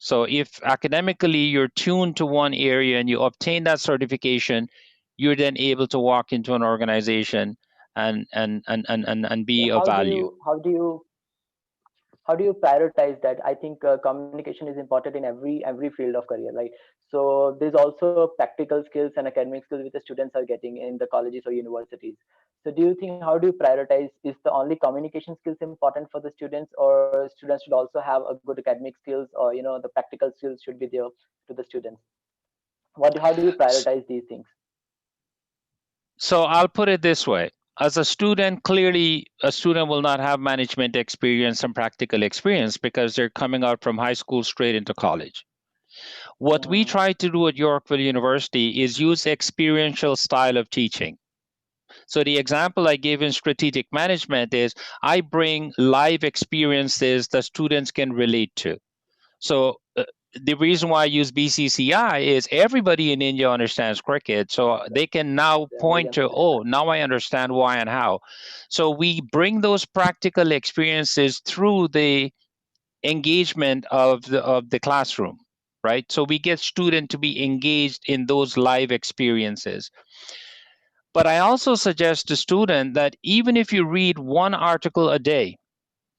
So if academically you're tuned to one area and you obtain that certification, you're then able to walk into an organization and Yeah, be of value. how do you prioritize that? I think communication is important in every field of career, right? So there's also practical skills and academic skills which the students are getting in the colleges or universities. So do you think, how do you prioritize? Is the only communication skills important for the students, or students should also have a good academic skills, or the practical skills should be there to the students? How do you S- prioritize these things? So I'll put it this way. As a student, clearly a student will not have management experience and practical experience because they're coming out from high school straight into college. What we Mm, try to do at Yorkville University is use experiential style of teaching. So the example I gave in strategic management is I bring live experiences that students can relate to. So the reason why I use BCCI is everybody in India understands cricket, so they can now yeah, point millions to, of people. oh, now I understand why and how. So we bring those practical experiences through the engagement of the classroom, right? So we get student to be engaged in those live experiences. But I also suggest to student that even if you read one article a day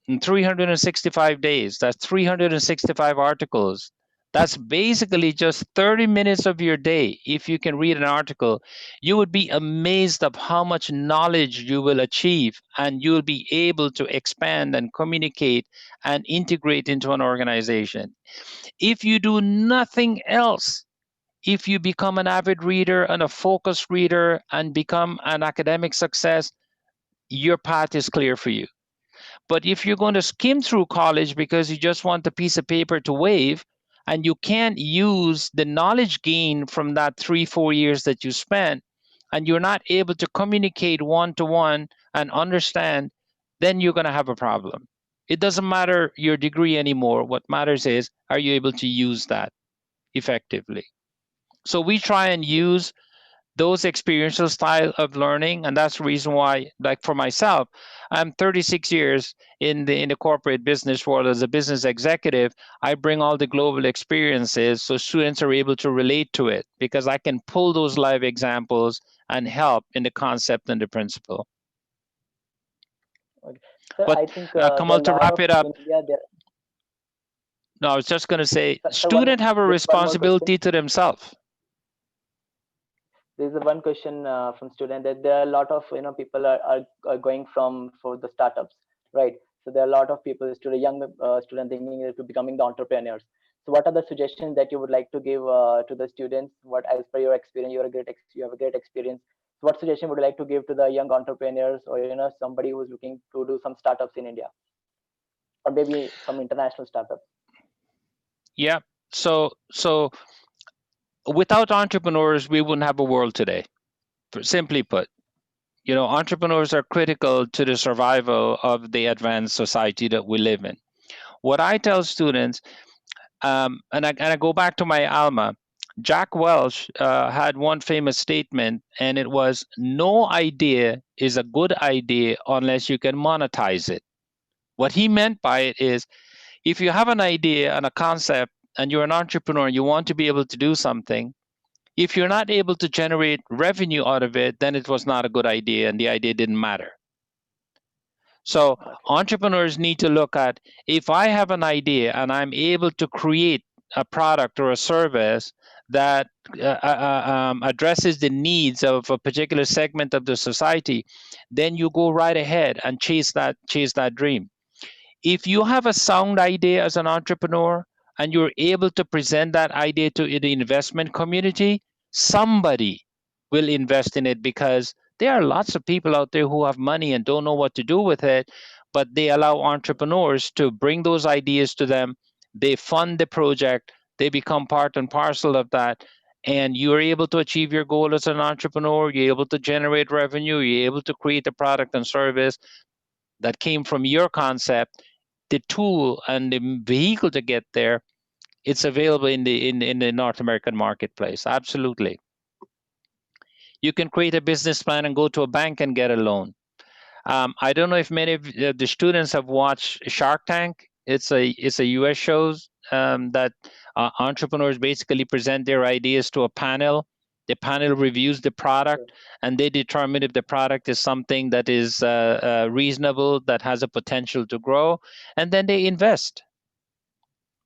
in 365 days, that's 365 articles. That's basically just 30 minutes of your day. If you can read an article, you would be amazed of how much knowledge you will achieve, and you'll be able to expand and communicate and integrate into an organization. If you do nothing else, if you become an avid reader and a focused reader and become an academic success, your path is clear for you. But if you're going to skim through college because you just want a piece of paper to wave, and you can't use the knowledge gained from that 3 4 years that you spent, and you're not able to communicate one to one and understand, then you're going to have a problem. It doesn't matter your degree anymore. What matters is, are you able to use that effectively? So we try and use those experiential style of learning, and that's the reason why, like for myself, I'm 36 years in the corporate business world as a business executive. I bring all the global experiences so students are able to relate to it, because I can pull those live examples and help in the concept and the principle. Okay. So But I think there Kamal, are a to lot wrap of it up, in India. no, I was just going to say So one, students have a just one more question. responsibility to themselves. There's a one question from student, that there are a lot of people are going from for the startups, right? So there are a lot of people, young student thinking to becoming the entrepreneurs. So what are the suggestions that you would like to give to the students? What, as per your experience, you have a great experience. So what suggestion would you like to give to the young entrepreneurs, or somebody who's looking to do some startups in India, or maybe some international startups? Yeah. So without entrepreneurs, we wouldn't have a world today. Simply put, entrepreneurs are critical to the survival of the advanced society that we live in. What I tell students, and I go back to my alma, Jack Welch had one famous statement, and it was, no idea is a good idea unless you can monetize it. What he meant by it is, if you have an idea and a concept and you're an entrepreneur and you want to be able to do something, if you're not able to generate revenue out of it, then it was not a good idea and the idea didn't matter. So Okay. entrepreneurs need to look at, if I have an idea and I'm able to create a product or a service that addresses the needs of a particular segment of the society, then you go right ahead and chase that dream. If you have a sound idea as an entrepreneur and you're able to present that idea to the investment community, somebody will invest in it, because there are lots of people out there who have money and don't know what to do with it, but they allow entrepreneurs to bring those ideas to them. They fund the project, they become part and parcel of that, and you're able to achieve your goal as an entrepreneur. You're able to generate revenue, you're able to create a product and service that came from your concept. The tool and the vehicle to get there, it's available in the North American marketplace. Absolutely. You can create a business plan and go to a bank and get a loan. I don't know if many of the students have watched Shark Tank. It's a US shows. that entrepreneurs basically present their ideas to a panel. The panel reviews the product, and they determine if the product is something that is reasonable, that has a potential to grow, and then they invest.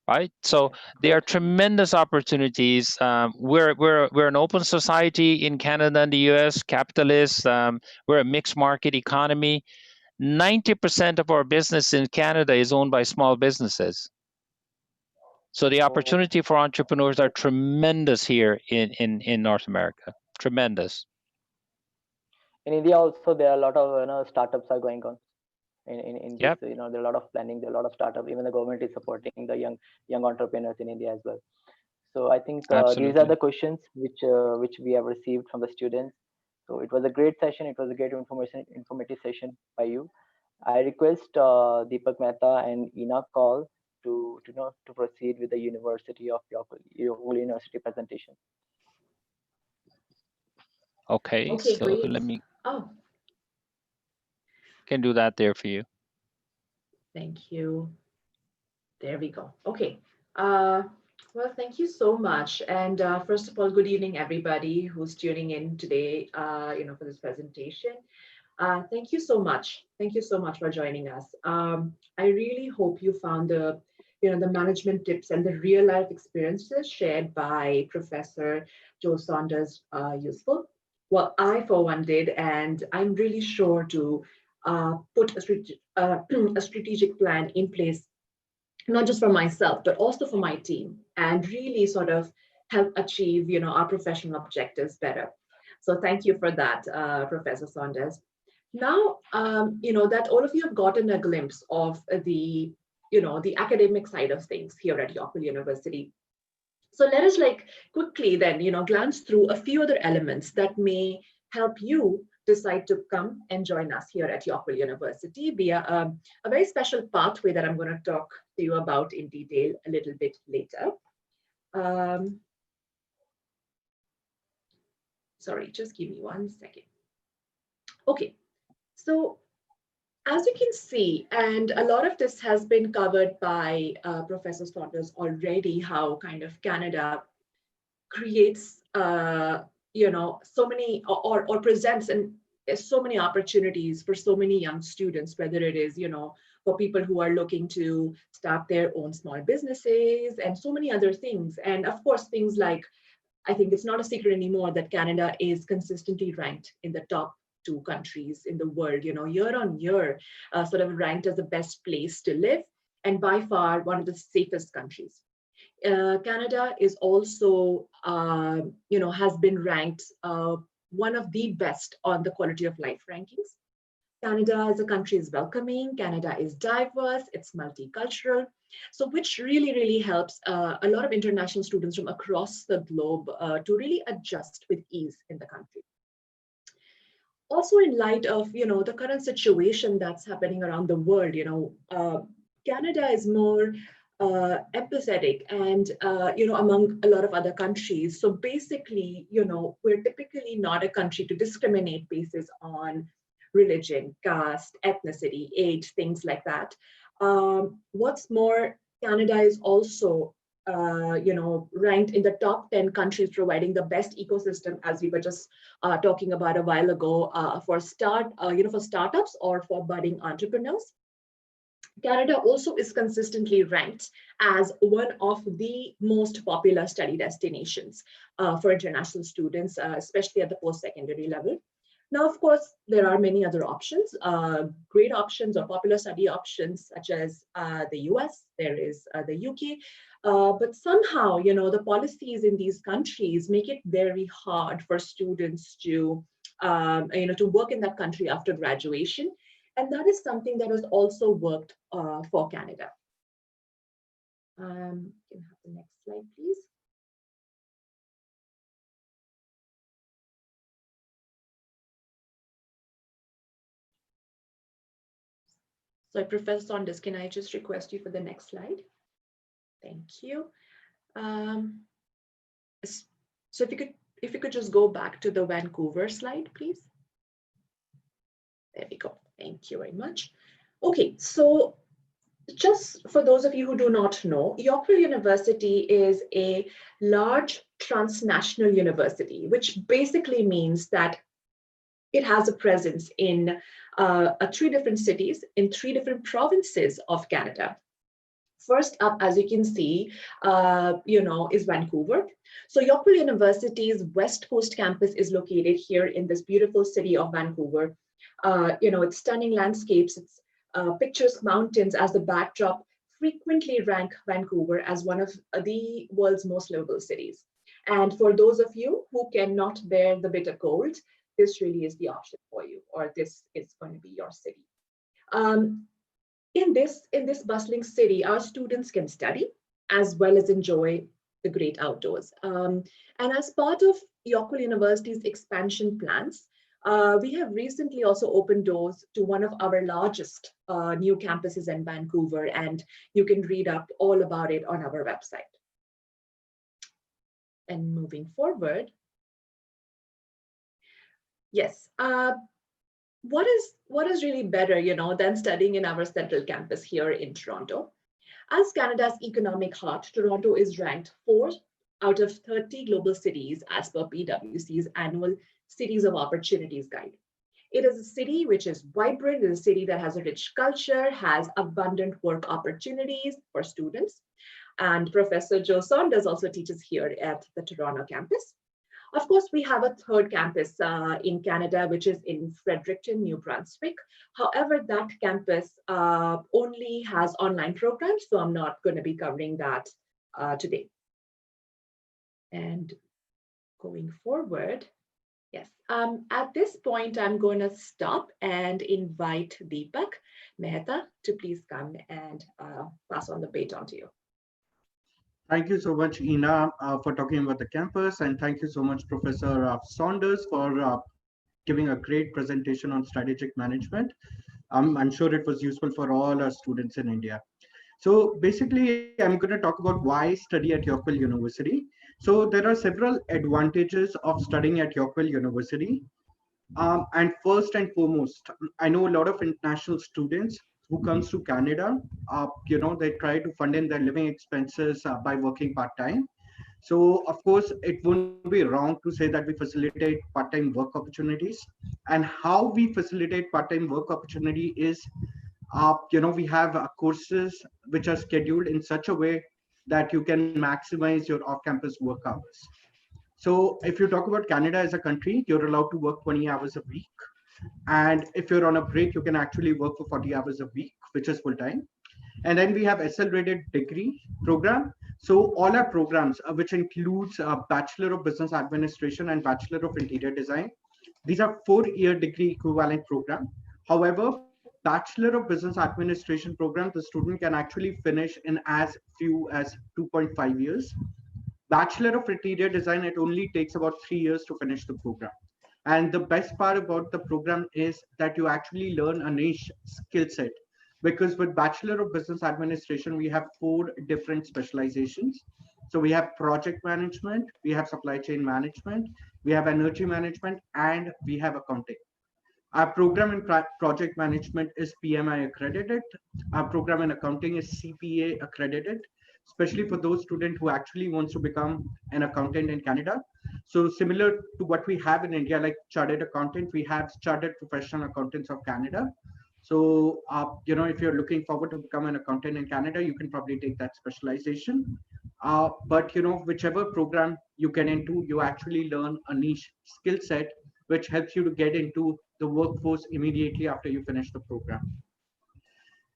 Right, so there are tremendous opportunities. We're an open society in Canada and the U.S. Capitalist. We're a mixed market economy. 90% of our business in Canada is owned by small businesses. So the opportunity for entrepreneurs are tremendous here in North America. Tremendous. In India also, there are a lot of startups are going on. In this, Yep. there are a lot of planning, there are a lot of startup. Even the government is supporting the young entrepreneurs in India as well. So I think these are Absolutely. the questions which we have received from the students. So it was a great session. It was a great informative session by you. I request Deepak Mehta and Ina Kaul to proceed with the University of your university presentation. Okay, Okay, so great. let me Oh, can do that there for you. thank you. There we go. Okay. Uh, well, thank you so much. And first of all, good evening, everybody who's tuning in today, for this presentation. Thank you so much. Thank you so much for joining us. I really hope you found the management tips and the real life experiences shared by Professor Joe Saunders useful. Well, I for one did, and I'm really sure to put a strategic plan in place, not just for myself, but also for my team, and really sort of help achieve, our professional objectives better. So thank you for that, Professor Saunders. Now, that all of you have gotten a glimpse of the academic side of things here at Yorkville University. So let us quickly then, glance through a few other elements that may help you decide to come and join us here at Yorkville University via a very special pathway that I'm going to talk to you about in detail a little bit later. Sorry, just give me 1 second. Okay, so as you can see, and a lot of this has been covered by Professor Saunders already, how kind of Canada creates, so many or presents and so many opportunities for so many young students, whether it is, for people who are looking to start their own small businesses and so many other things. And of course, things like, I think it's not a secret anymore that Canada is consistently ranked in the top 2 countries in the world, year on year, sort of ranked as the best place to live, and by far one of the safest countries. Canada is also, has been ranked one of the best on the quality of life rankings. Canada as a country is welcoming, Canada is diverse, it's multicultural, so which really, really helps a lot of international students from across the globe to really adjust with ease in the country. Also, in light of, the current situation that's happening around the world, Canada is more empathetic and, among a lot of other countries. So basically, we're typically not a country to discriminate basis on religion, caste, ethnicity, age, things like that. What's more, Canada is also, ranked in the top 10 countries providing the best ecosystem, as we were just talking about a while ago, for startups or for budding entrepreneurs. Canada also is consistently ranked as one of the most popular study destinations for international students, especially at the post-secondary level. Now, of course, there are many other options, great options or popular study options, such as the US, there is the UK, but somehow, the policies in these countries make it very hard for students to, to work in that country after graduation. And that is something that has also worked for Canada. Can I have the next slide, please? So Professor Saunders, can I just request you for the next slide? Thank you. So if you could just go back to the Vancouver slide, please. There we go. Thank you very much. Okay, so just for those of you who do not know, Yorkville University is a large transnational university, which basically means that it has a presence in 3 different cities in 3 different provinces of Canada. First up, as you can see, is Vancouver. So Yorkville University's West Coast campus is located here in this beautiful city of Vancouver. Its stunning landscapes, its picturesque mountains as the backdrop frequently rank Vancouver as one of the world's most livable cities. And for those of you who cannot bear the bitter cold, this really is the option for you, or this is going to be your city. Um, in this bustling city, our students can study as well as enjoy the great outdoors. And as part of Yorkville University's expansion plans, we have recently also opened doors to one of our largest new campuses in Vancouver, and you can read up all about it on our website. And moving forward, yes, what is really better, than studying in our central campus here in Toronto? As Canada's economic heart, Toronto is ranked 4th out of 30 global cities as per PwC's annual Cities of Opportunities guide. It is a city which is vibrant, it is a city that has a rich culture, has abundant work opportunities for students. And Professor Joe Saunders also teaches here at the Toronto campus. Of course, we have a third campus in Canada, which is in Fredericton, New Brunswick. However, that campus only has online programs, so I'm not going to be covering that today. And going forward, yes, at this point, I'm going to stop and invite Deepak Mehta to please come and pass on the baton to you. Thank you so much, Ina, for talking about the campus. And thank you so much, Professor Saunders, for giving a great presentation on strategic management. I'm sure it was useful for all our students in India. So basically, I'm going to talk about why study at Yorkville University. So there are several advantages of studying at Yorkville University. And first and foremost, I know a lot of international students who comes to Canada, they try to fund in their living expenses by working part-time. So of course, it won't be wrong to say that we facilitate part-time work opportunities. And how we facilitate part-time work opportunity is, we have courses which are scheduled in such a way that you can maximize your off-campus work hours. So if you talk about Canada as a country, you're allowed to work 20 hours a week. And if you're on a break, you can actually work for 40 hours a week, which is full time. And then we have accelerated degree program. So all our programs, which includes Bachelor of Business Administration and Bachelor of Interior Design, these are 4-year degree equivalent program. However, Bachelor of Business Administration program, the student can actually finish in as few as 2.5 years. Bachelor of Interior Design, it only takes about 3 years to finish the program. And the best part about the program is that you actually learn a niche skill set. Because with Bachelor of Business Administration, we have 4 different specializations. So we have project management, we have supply chain management, we have energy management, and we have accounting. Our program in project management is PMI accredited. Our program in accounting is CPA accredited, especially for those students who actually wants to become an accountant in Canada. So similar to what we have in India, like chartered accountant, we have chartered professional accountants of Canada. So, if you're looking forward to become an accountant in Canada, you can probably take that specialization. But, whichever program you get into, you actually learn a niche skill set, which helps you to get into the workforce immediately after you finish the program.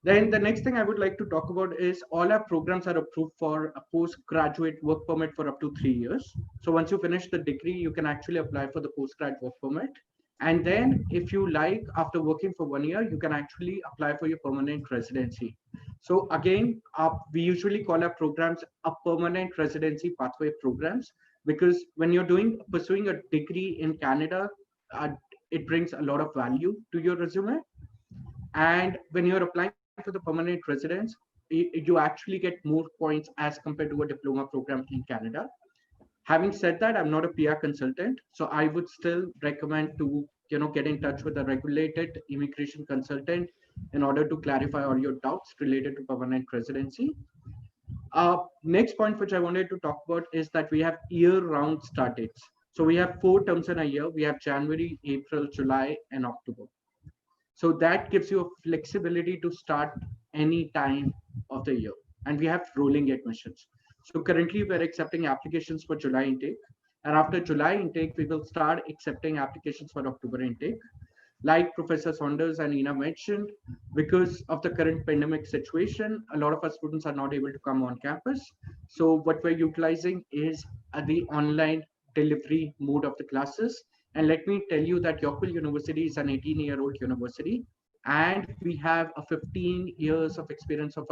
Then the next thing I would like to talk about is all our programs are approved for a postgraduate work permit for up to 3 years. So once you finish the degree, you can actually apply for the postgrad work permit. And then if you like, after working for 1 year, you can actually apply for your permanent residency. So again, we usually call our programs a permanent residency pathway programs, because when you're pursuing a degree in Canada, it brings a lot of value to your resume. And when you're applying for the permanent residence, you actually get more points as compared to a diploma program in Canada. Having said that, I'm not a PR consultant, so I would still recommend to get in touch with a regulated immigration consultant in order to clarify all your doubts related to permanent residency. Next point which I wanted to talk about is that we have year-round start dates. So we have 4 terms in a year. We have January, April, July, and October. So that gives you a flexibility to start any time of the year. And we have rolling admissions. So currently we're accepting applications for July intake. And after July intake, we will start accepting applications for October intake. Like Professor Saunders and Ina mentioned, because of the current pandemic situation, a lot of our students are not able to come on campus. So what we're utilizing is the online delivery mode of the classes. And let me tell you that Yorkville University is an 18-year-old university, and we have a 15 years of experience of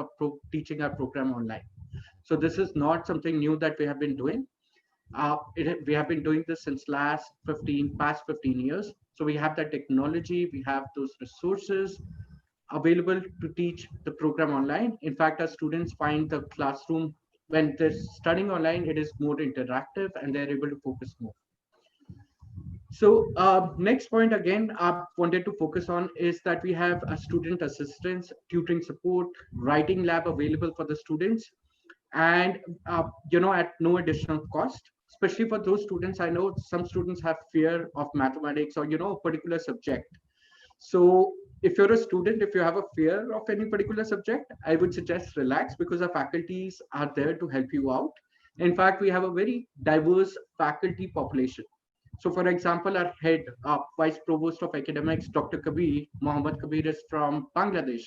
teaching our program online. So this is not something new that we have been doing. We have been doing this since past 15 years. So we have that technology, we have those resources available to teach the program online. In fact, our students find the classroom, when they're studying online, it is more interactive and they're able to focus more. So next point again, I wanted to focus on is that we have a student assistance, tutoring support, writing lab available for the students, and at no additional cost. Especially for those students, I know some students have fear of mathematics or a particular subject. So if you're a student, if you have a fear of any particular subject, I would suggest relax, because our faculties are there to help you out. In fact, we have a very diverse faculty population. So for example, our head, Vice Provost of Academics, Dr. Kabir, Mohammed Kabir, is from Bangladesh.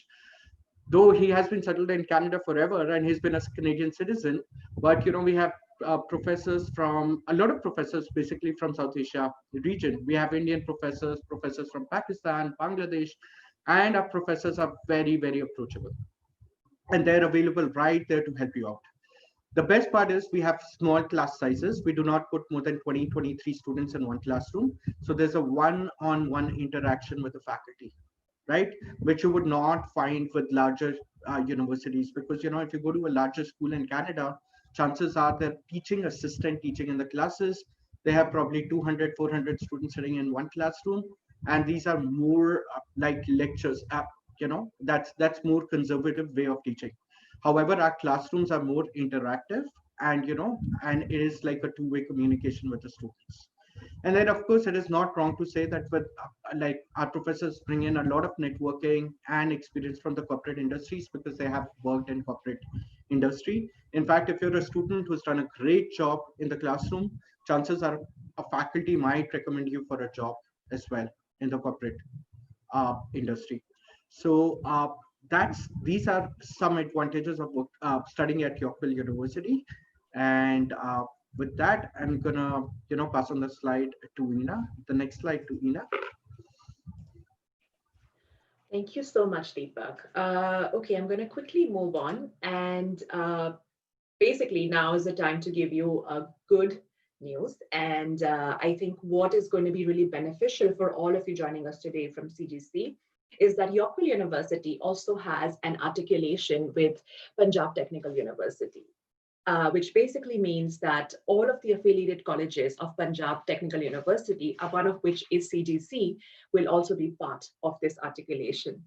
Though he has been settled in Canada forever and he's been a Canadian citizen, but we have professors from a lot of professors basically from South Asia region. We have Indian professors from Pakistan, Bangladesh, and our professors are very, very approachable. And they're available right there to help you out. The best part is we have small class sizes. We do not put more than 20, 23 students in one classroom. So there's a one-on-one interaction with the faculty, right? Which you would not find with larger universities, because if you go to a larger school in Canada, chances are the teaching assistant teaching in the classes, they have probably 200, 400 students sitting in one classroom, and these are more like lectures. That's more conservative way of teaching. However, our classrooms are more interactive, and and it is like a two-way communication with the students. And then, of course, it is not wrong to say that with like our professors bring in a lot of networking and experience from the corporate industries, because they have worked in corporate industry. In fact, if you're a student who's done a great job in the classroom, chances are a faculty might recommend you for a job as well in the corporate industry. So these are some advantages of studying at Yorkville University. And with that, I'm gonna pass on the slide to Ina. The next slide to Ina. Thank you so much, Deepak. Okay, I'm going to quickly move on, and basically now is the time to give you a good news. And I think what is going to be really beneficial for all of you joining us today from CGC is that Yorkville University also has an articulation with Punjab Technical University. Which basically means that all of the affiliated colleges of Punjab Technical University, one of which is CGC, will also be part of this articulation.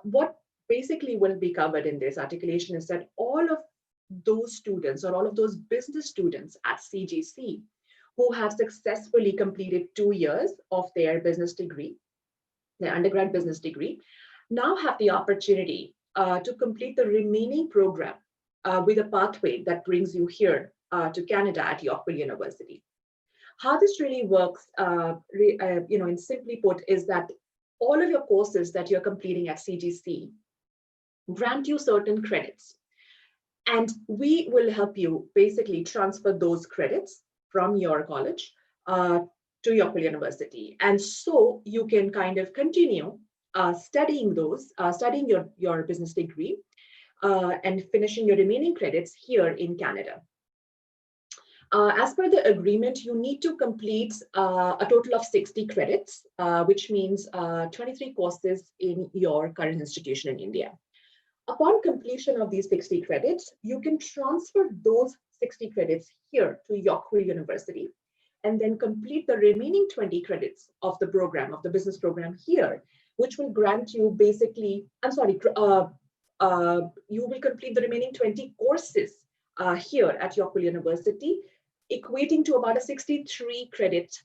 What basically will be covered in this articulation is that all of those students or all of those business students at CGC who have successfully completed 2 years of their business degree, their undergrad business degree, now have the opportunity to complete the remaining program with a pathway that brings you here to Canada at Yorkville University. How this really works, in simply put, is that all of your courses that you're completing at CGC grant you certain credits. And we will help you basically transfer those credits from your college to Yorkville University. And so you can kind of continue studying your business degree and finishing your remaining credits here in Canada. As per the agreement, you need to complete a total of 60 credits, which means 23 courses in your current institution in India. Upon completion of these 60 credits, you can transfer those 60 credits here to Yorkville University, and then complete the remaining 20 credits of the program, of the business program here, which will grant you basically, you will complete the remaining 20 courses here at Yorkville University, equating to about a 63 credit,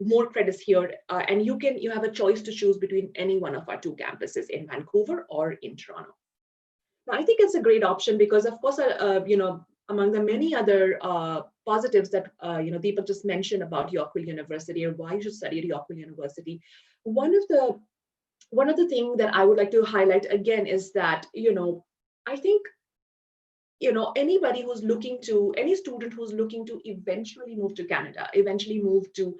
more credits here. And you have a choice to choose between any one of our 2 campuses in Vancouver or in Toronto. Now, I think it's a great option because, of course, among the many other positives that Deepak just mentioned about Yorkville University or why you should study at Yorkville University, one of the things that I would like to highlight again is that I think anybody who's looking to, any student who's looking to eventually move to Canada, eventually move to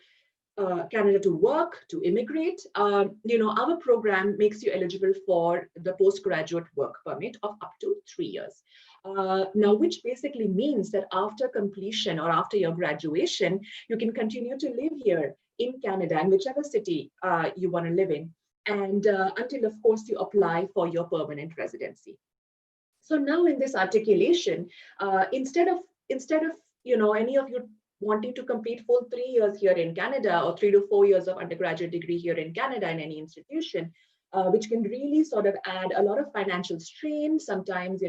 Canada to work, to immigrate, our program makes you eligible for the postgraduate work permit of up to 3 years. Now, which basically means that after completion or after your graduation, you can continue to live here in Canada in whichever city you want to live in, and until, of course, you apply for your permanent residency. So now in this articulation, instead of any of you wanting to complete full 3 years here in Canada or 3 to 4 years of undergraduate degree here in Canada in any institution, which can really sort of add a lot of financial strain sometimes,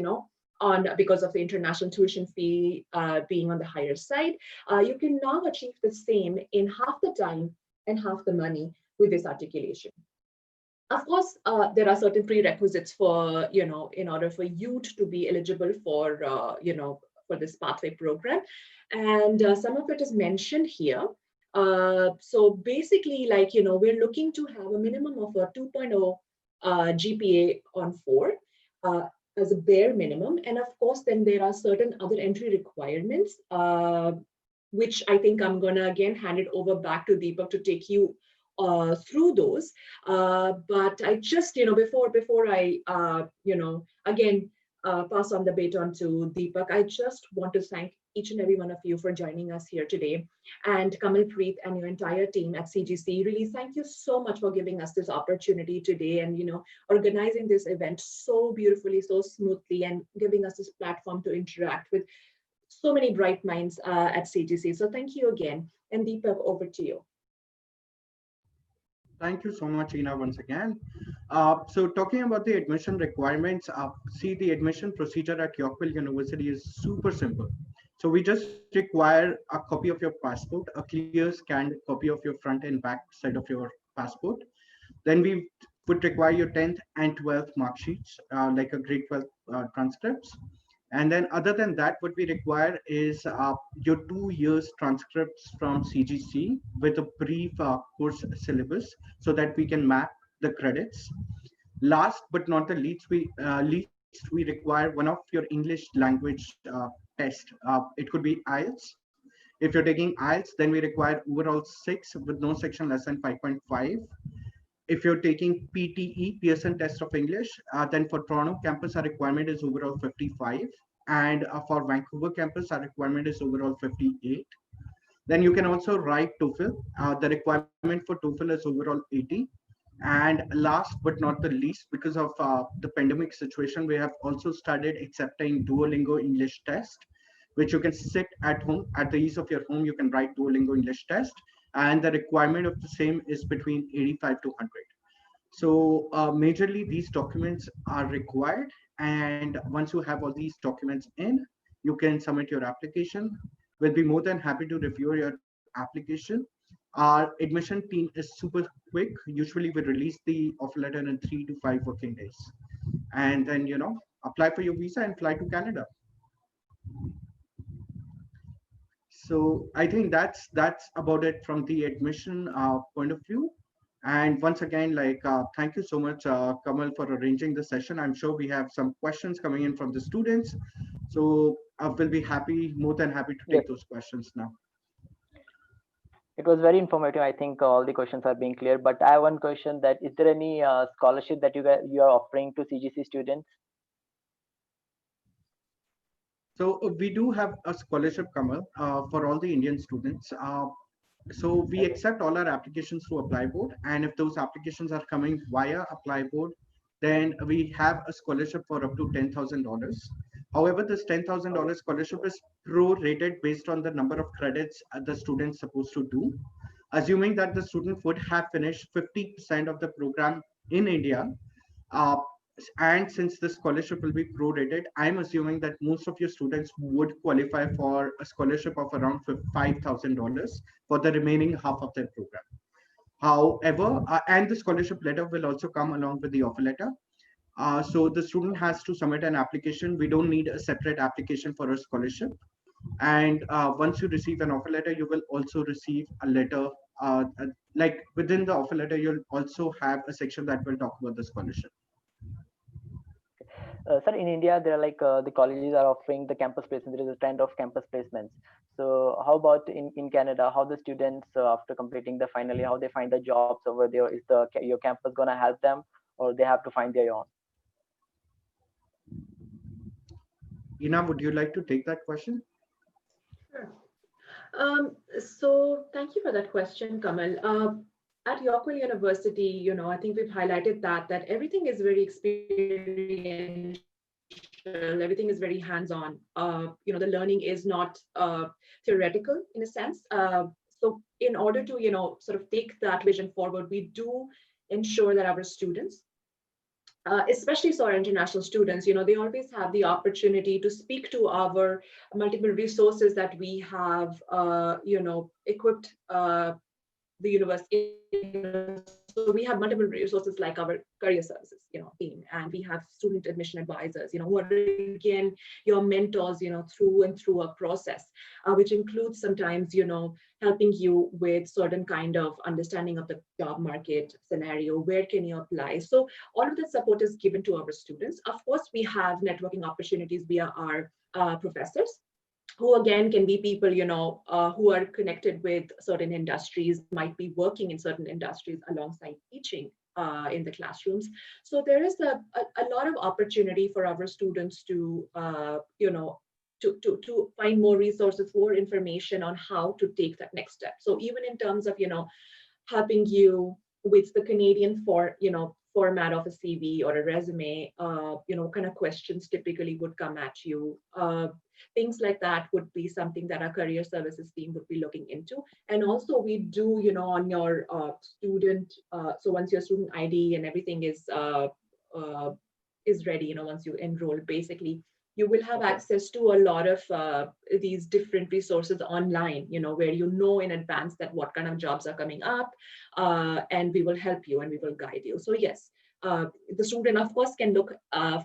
because of the international tuition fee being on the higher side, you can now achieve the same in half the time and half the money with this articulation. Of course, there are certain prerequisites for, in order for you to be eligible for, for this pathway program. And some of it is mentioned here. So basically, we're looking to have a minimum of a 2.0 GPA on 4 as a bare minimum. And of course, then there are certain other entry requirements, which I think I'm going to again hand it over back to Deepak to take you through those. But I just, before I, again, pass on the baton to Deepak, I just want to thank each and every one of you for joining us here today. And Kamalpreet and your entire team at CGC, really thank you so much for giving us this opportunity today and, organizing this event so beautifully, so smoothly, and giving us this platform to interact with so many bright minds at CGC. So thank you again. And Deepak, over to you. Thank you so much, Ina, once again. So talking about the admission requirements, see, the admission procedure at Yorkville University is super simple. So we just require a copy of your passport, a clear scanned copy of your front and back side of your passport. Then we would require your 10th and 12th mark sheets, like a grade 12 transcripts. And then other than that, what we require is your 2 years transcripts from CGC with a brief course syllabus so that we can map the credits. Last but not the least, we require one of your English language test. It could be IELTS. If you're taking IELTS, then we require overall 6 with no section less than 5.5. If you're taking PTE, Pearson Test of English, then for Toronto campus, our requirement is overall 55. And for Vancouver campus, our requirement is overall 58. Then you can also write TOEFL. The requirement for TOEFL is overall 80. And last but not the least, because of the pandemic situation, we have also started accepting Duolingo English test, which you can sit at home, at the ease of your home, you can write Duolingo English test. And the requirement of the same is between 85 to 100. So majorly these documents are required. And once you have all these documents in, you can submit your application. We'll be more than happy to review your application. Our admission team is super quick. Usually we release the offer letter in 3 to 5 working days. And then, apply for your visa and fly to Canada. So I think that's about it from the admission point of view. And once again, thank you so much, Kamal, for arranging the session. I'm sure we have some questions coming in from the students. So I will be more than happy to take those questions now. It was very informative. I think all the questions are being clear, but I have one question: that is there any scholarship that you are offering to CGC students? So we do have a scholarship, Kamal, for all the Indian students. So we accept all our applications through Apply Board, and if those applications are coming via Apply Board, then we have a scholarship for up to $10,000. However, this $10,000 scholarship is prorated based on the number of credits the student's supposed to do. Assuming that the student would have finished 50% of the program in India, uh, and since the scholarship will be prorated, I'm assuming that most of your students would qualify for a scholarship of around $5,000 for the remaining half of their program. However, and the scholarship letter will also come along with the offer letter. So the student has to submit an application. We don't need a separate application for a scholarship. And once you receive an offer letter, you will also receive a letter. Like within the offer letter, you'll also have a section that will talk about the scholarship. Sir, in India, there are like the colleges are offering the campus placement. There is a trend of campus placements. So how about in Canada? How the students after completing the final year, how they find the jobs over there? Is your campus gonna help them, or they have to find their own? Ina, would you like to take that question? Sure. So thank you for that question, Kamal. At Yorkville University, I think we've highlighted that everything is very experiential, everything is very hands-on. The learning is not theoretical in a sense. So in order to, sort of take that vision forward, we do ensure that our students, especially so our international students, they always have the opportunity to speak to our multiple resources that we have, equipped the university. So we have multiple resources like our career services, team, and we have student admission advisors, who are again your mentors, through and through a process, which includes sometimes, helping you with certain kind of understanding of the job market scenario. Where can you apply? So all of that support is given to our students. Of course, we have networking opportunities via our professors, who again can be people, who are connected with certain industries, might be working in certain industries alongside teaching in the classrooms. So there is a lot of opportunity for our students to, to find more resources, more information on how to take that next step. So even in terms of, helping you with the Canadian format of a CV or a resume, kind of questions typically would come at you. Things like that would be something that our career services team would be looking into. And also we do, on your student, so once your student ID and everything is ready, once you enroll, basically, you will have access to a lot of these different resources online, where in advance that what kind of jobs are coming up, and we will help you and we will guide you. So yes, the student, of course, can look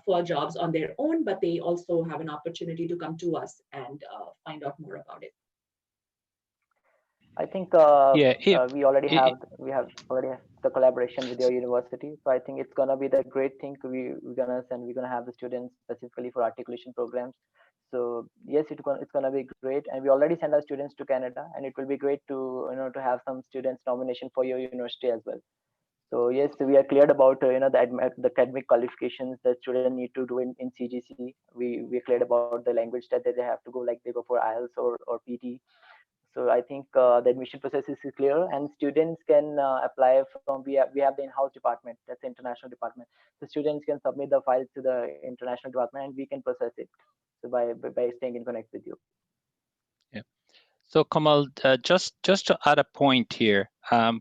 for jobs on their own, but they also have an opportunity to come to us and find out more about it. I think Yeah, we already have the collaboration with your university. So I think it's gonna be the great thing we're gonna have the students specifically for articulation programs. So yes, it's gonna be great, and we already send our students to Canada, and it will be great to to have some students nomination for your university as well. So yes, we are cleared about the academic qualifications that students need to do in CGC. We are cleared about the language that they have to go, like they go for IELTS or PT. So I think the admission process is clear, and students can apply from. We have the in-house department, that's the international department. So students can submit the files to the international department, and we can process it. So by staying in connect with you. yeah. So Kamal, just to add a point here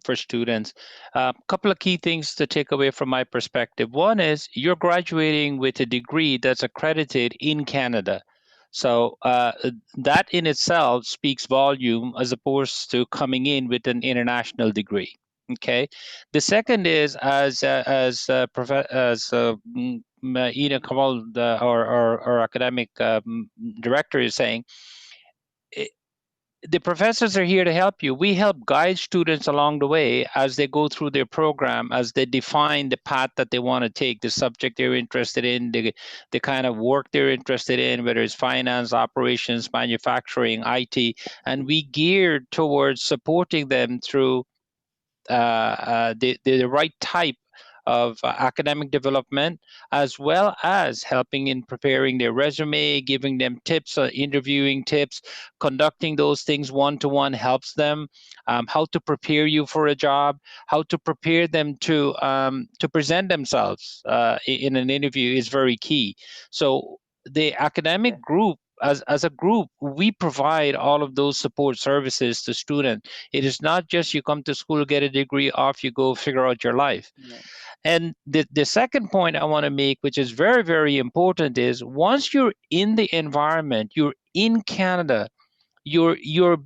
for students, a couple of key things to take away from my perspective. One is you're graduating with a degree that's accredited in Canada. So that in itself speaks volume as opposed to coming in with an international degree. Okay. The second is Ina Kamal, our academic director, is saying, the professors are here to help you. We help guide students along the way as they go through their program, as they define the path that they want to take, the subject they're interested in, the kind of work they're interested in, whether it's finance, operations, manufacturing, IT, and we geared towards supporting them through the right type of academic development, as well as helping in preparing their resume, giving them tips, interviewing tips, conducting those things one-to-one helps them. How to prepare you for a job, how to prepare them to present themselves in an interview is very key. So the academic group, as a group, we provide all of those support services to students. It is not just you come to school, get a degree, off you go, figure out your life. Yeah. And the second point I want to make, which is very, very important, is once you're in the environment, you're in Canada, you're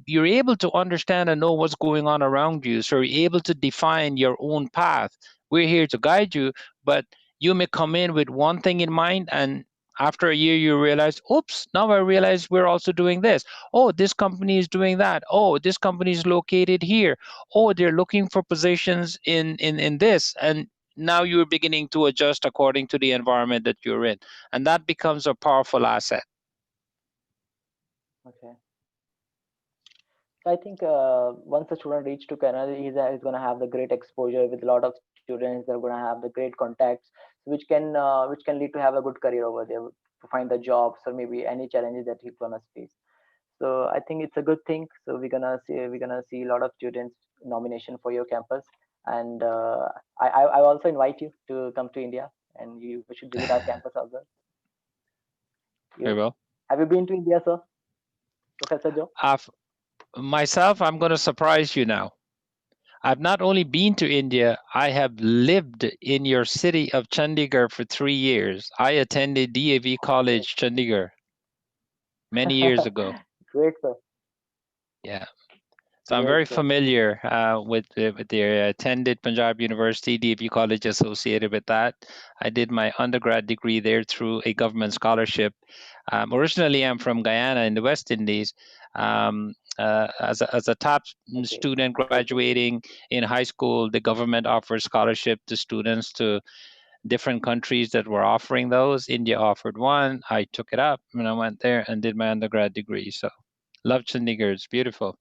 able to understand and know what's going on around you, so you're able to define your own path. We're here to guide you, but you may come in with one thing in mind, and after a year you realize, oops, now I realize we're also doing this. Oh, this company is doing that. Oh, this company is located here. Oh, they're looking for positions in this. And now you're beginning to adjust according to the environment that you're in, and that becomes a powerful asset. Okay. So I think once a student reach to Canada, he's going to have the great exposure with a lot of students. They're going to have the great contacts, which can lead to have a good career over there, to find the jobs or maybe any challenges that he's gonna face. So I think it's a good thing. So we're gonna see a lot of students nomination for your campus, and I also invite you to come to India, and you should visit our campus as well. Very You well. have you been to India, sir, Professor Joe? Myself, I'm going to surprise you now. I've not only been to India, I have lived in your city of Chandigarh for 3 years. I attended DAV Great. College, Chandigarh, many years ago. Great, sir. Yeah. So I'm Great, very sir. familiar with the attended Punjab University, DAV College associated with that. I did my undergrad degree there through a government scholarship. Originally, I'm from Guyana in the West Indies. As a top Okay. student Great to see. graduating in high school, the government offers scholarship to students to different countries that were offering those. India offered one. I took it up and I went there and did my undergrad degree. So love Chandigarh. It's beautiful.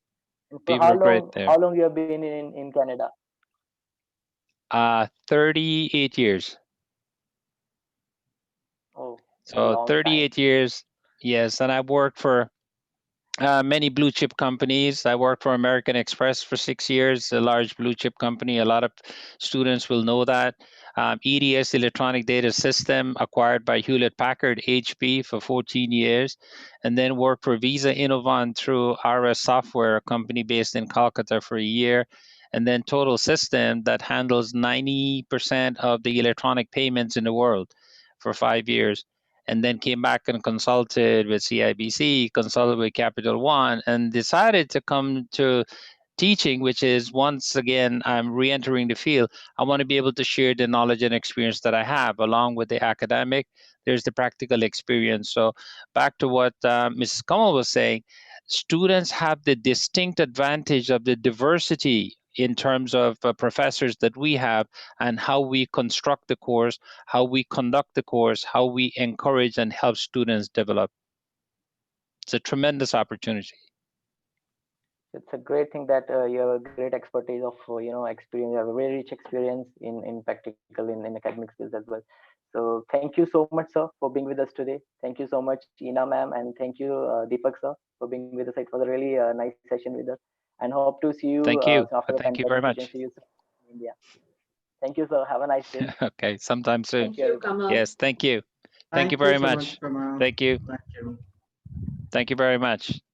And so People are great there. how long you have been in Canada? 38 years. Oh, it's a So long time. 38 years, yes. And I worked for many blue chip companies. I worked for American Express for 6 years, a large blue chip company. A lot of students will know that. EDS, Electronic Data System, acquired by Hewlett Packard, HP, for 14 years. And then worked for Visa Innovon through RS Software, a company based in Calcutta, for a year. And then Total System, that handles 90% of the electronic payments in the world, for 5 years. And then came back and consulted with CIBC, consulted with Capital One, and decided to come to teaching, which is, once again, I'm re-entering the field. I want to be able to share the knowledge and experience that I have along with the academic. There's the practical experience. So back to what Mrs. Kamal was saying, students have the distinct advantage of the diversity in terms of professors that we have, and how we construct the course, how we conduct the course, how we encourage and help students develop. It's a tremendous opportunity. It's a great thing that you have a great expertise of experience. You have a very rich experience in practical in academic skills as well. So thank you so much, sir, for being with us today. Thank you so much, Ina ma'am, and thank you, Deepak sir, for being with us. It was a really nice session with us, and hope to see you Thank you. after the Thank you pandemic. very We can much. see you soon in India. Thank you, sir. Have a nice day. Okay, sometime soon. Thank Thank you, you, everyone. Kamal. Yes, thank you. Thank you Thank you very so much, much. Kamal. Thank you. Thank you. Thank you very much.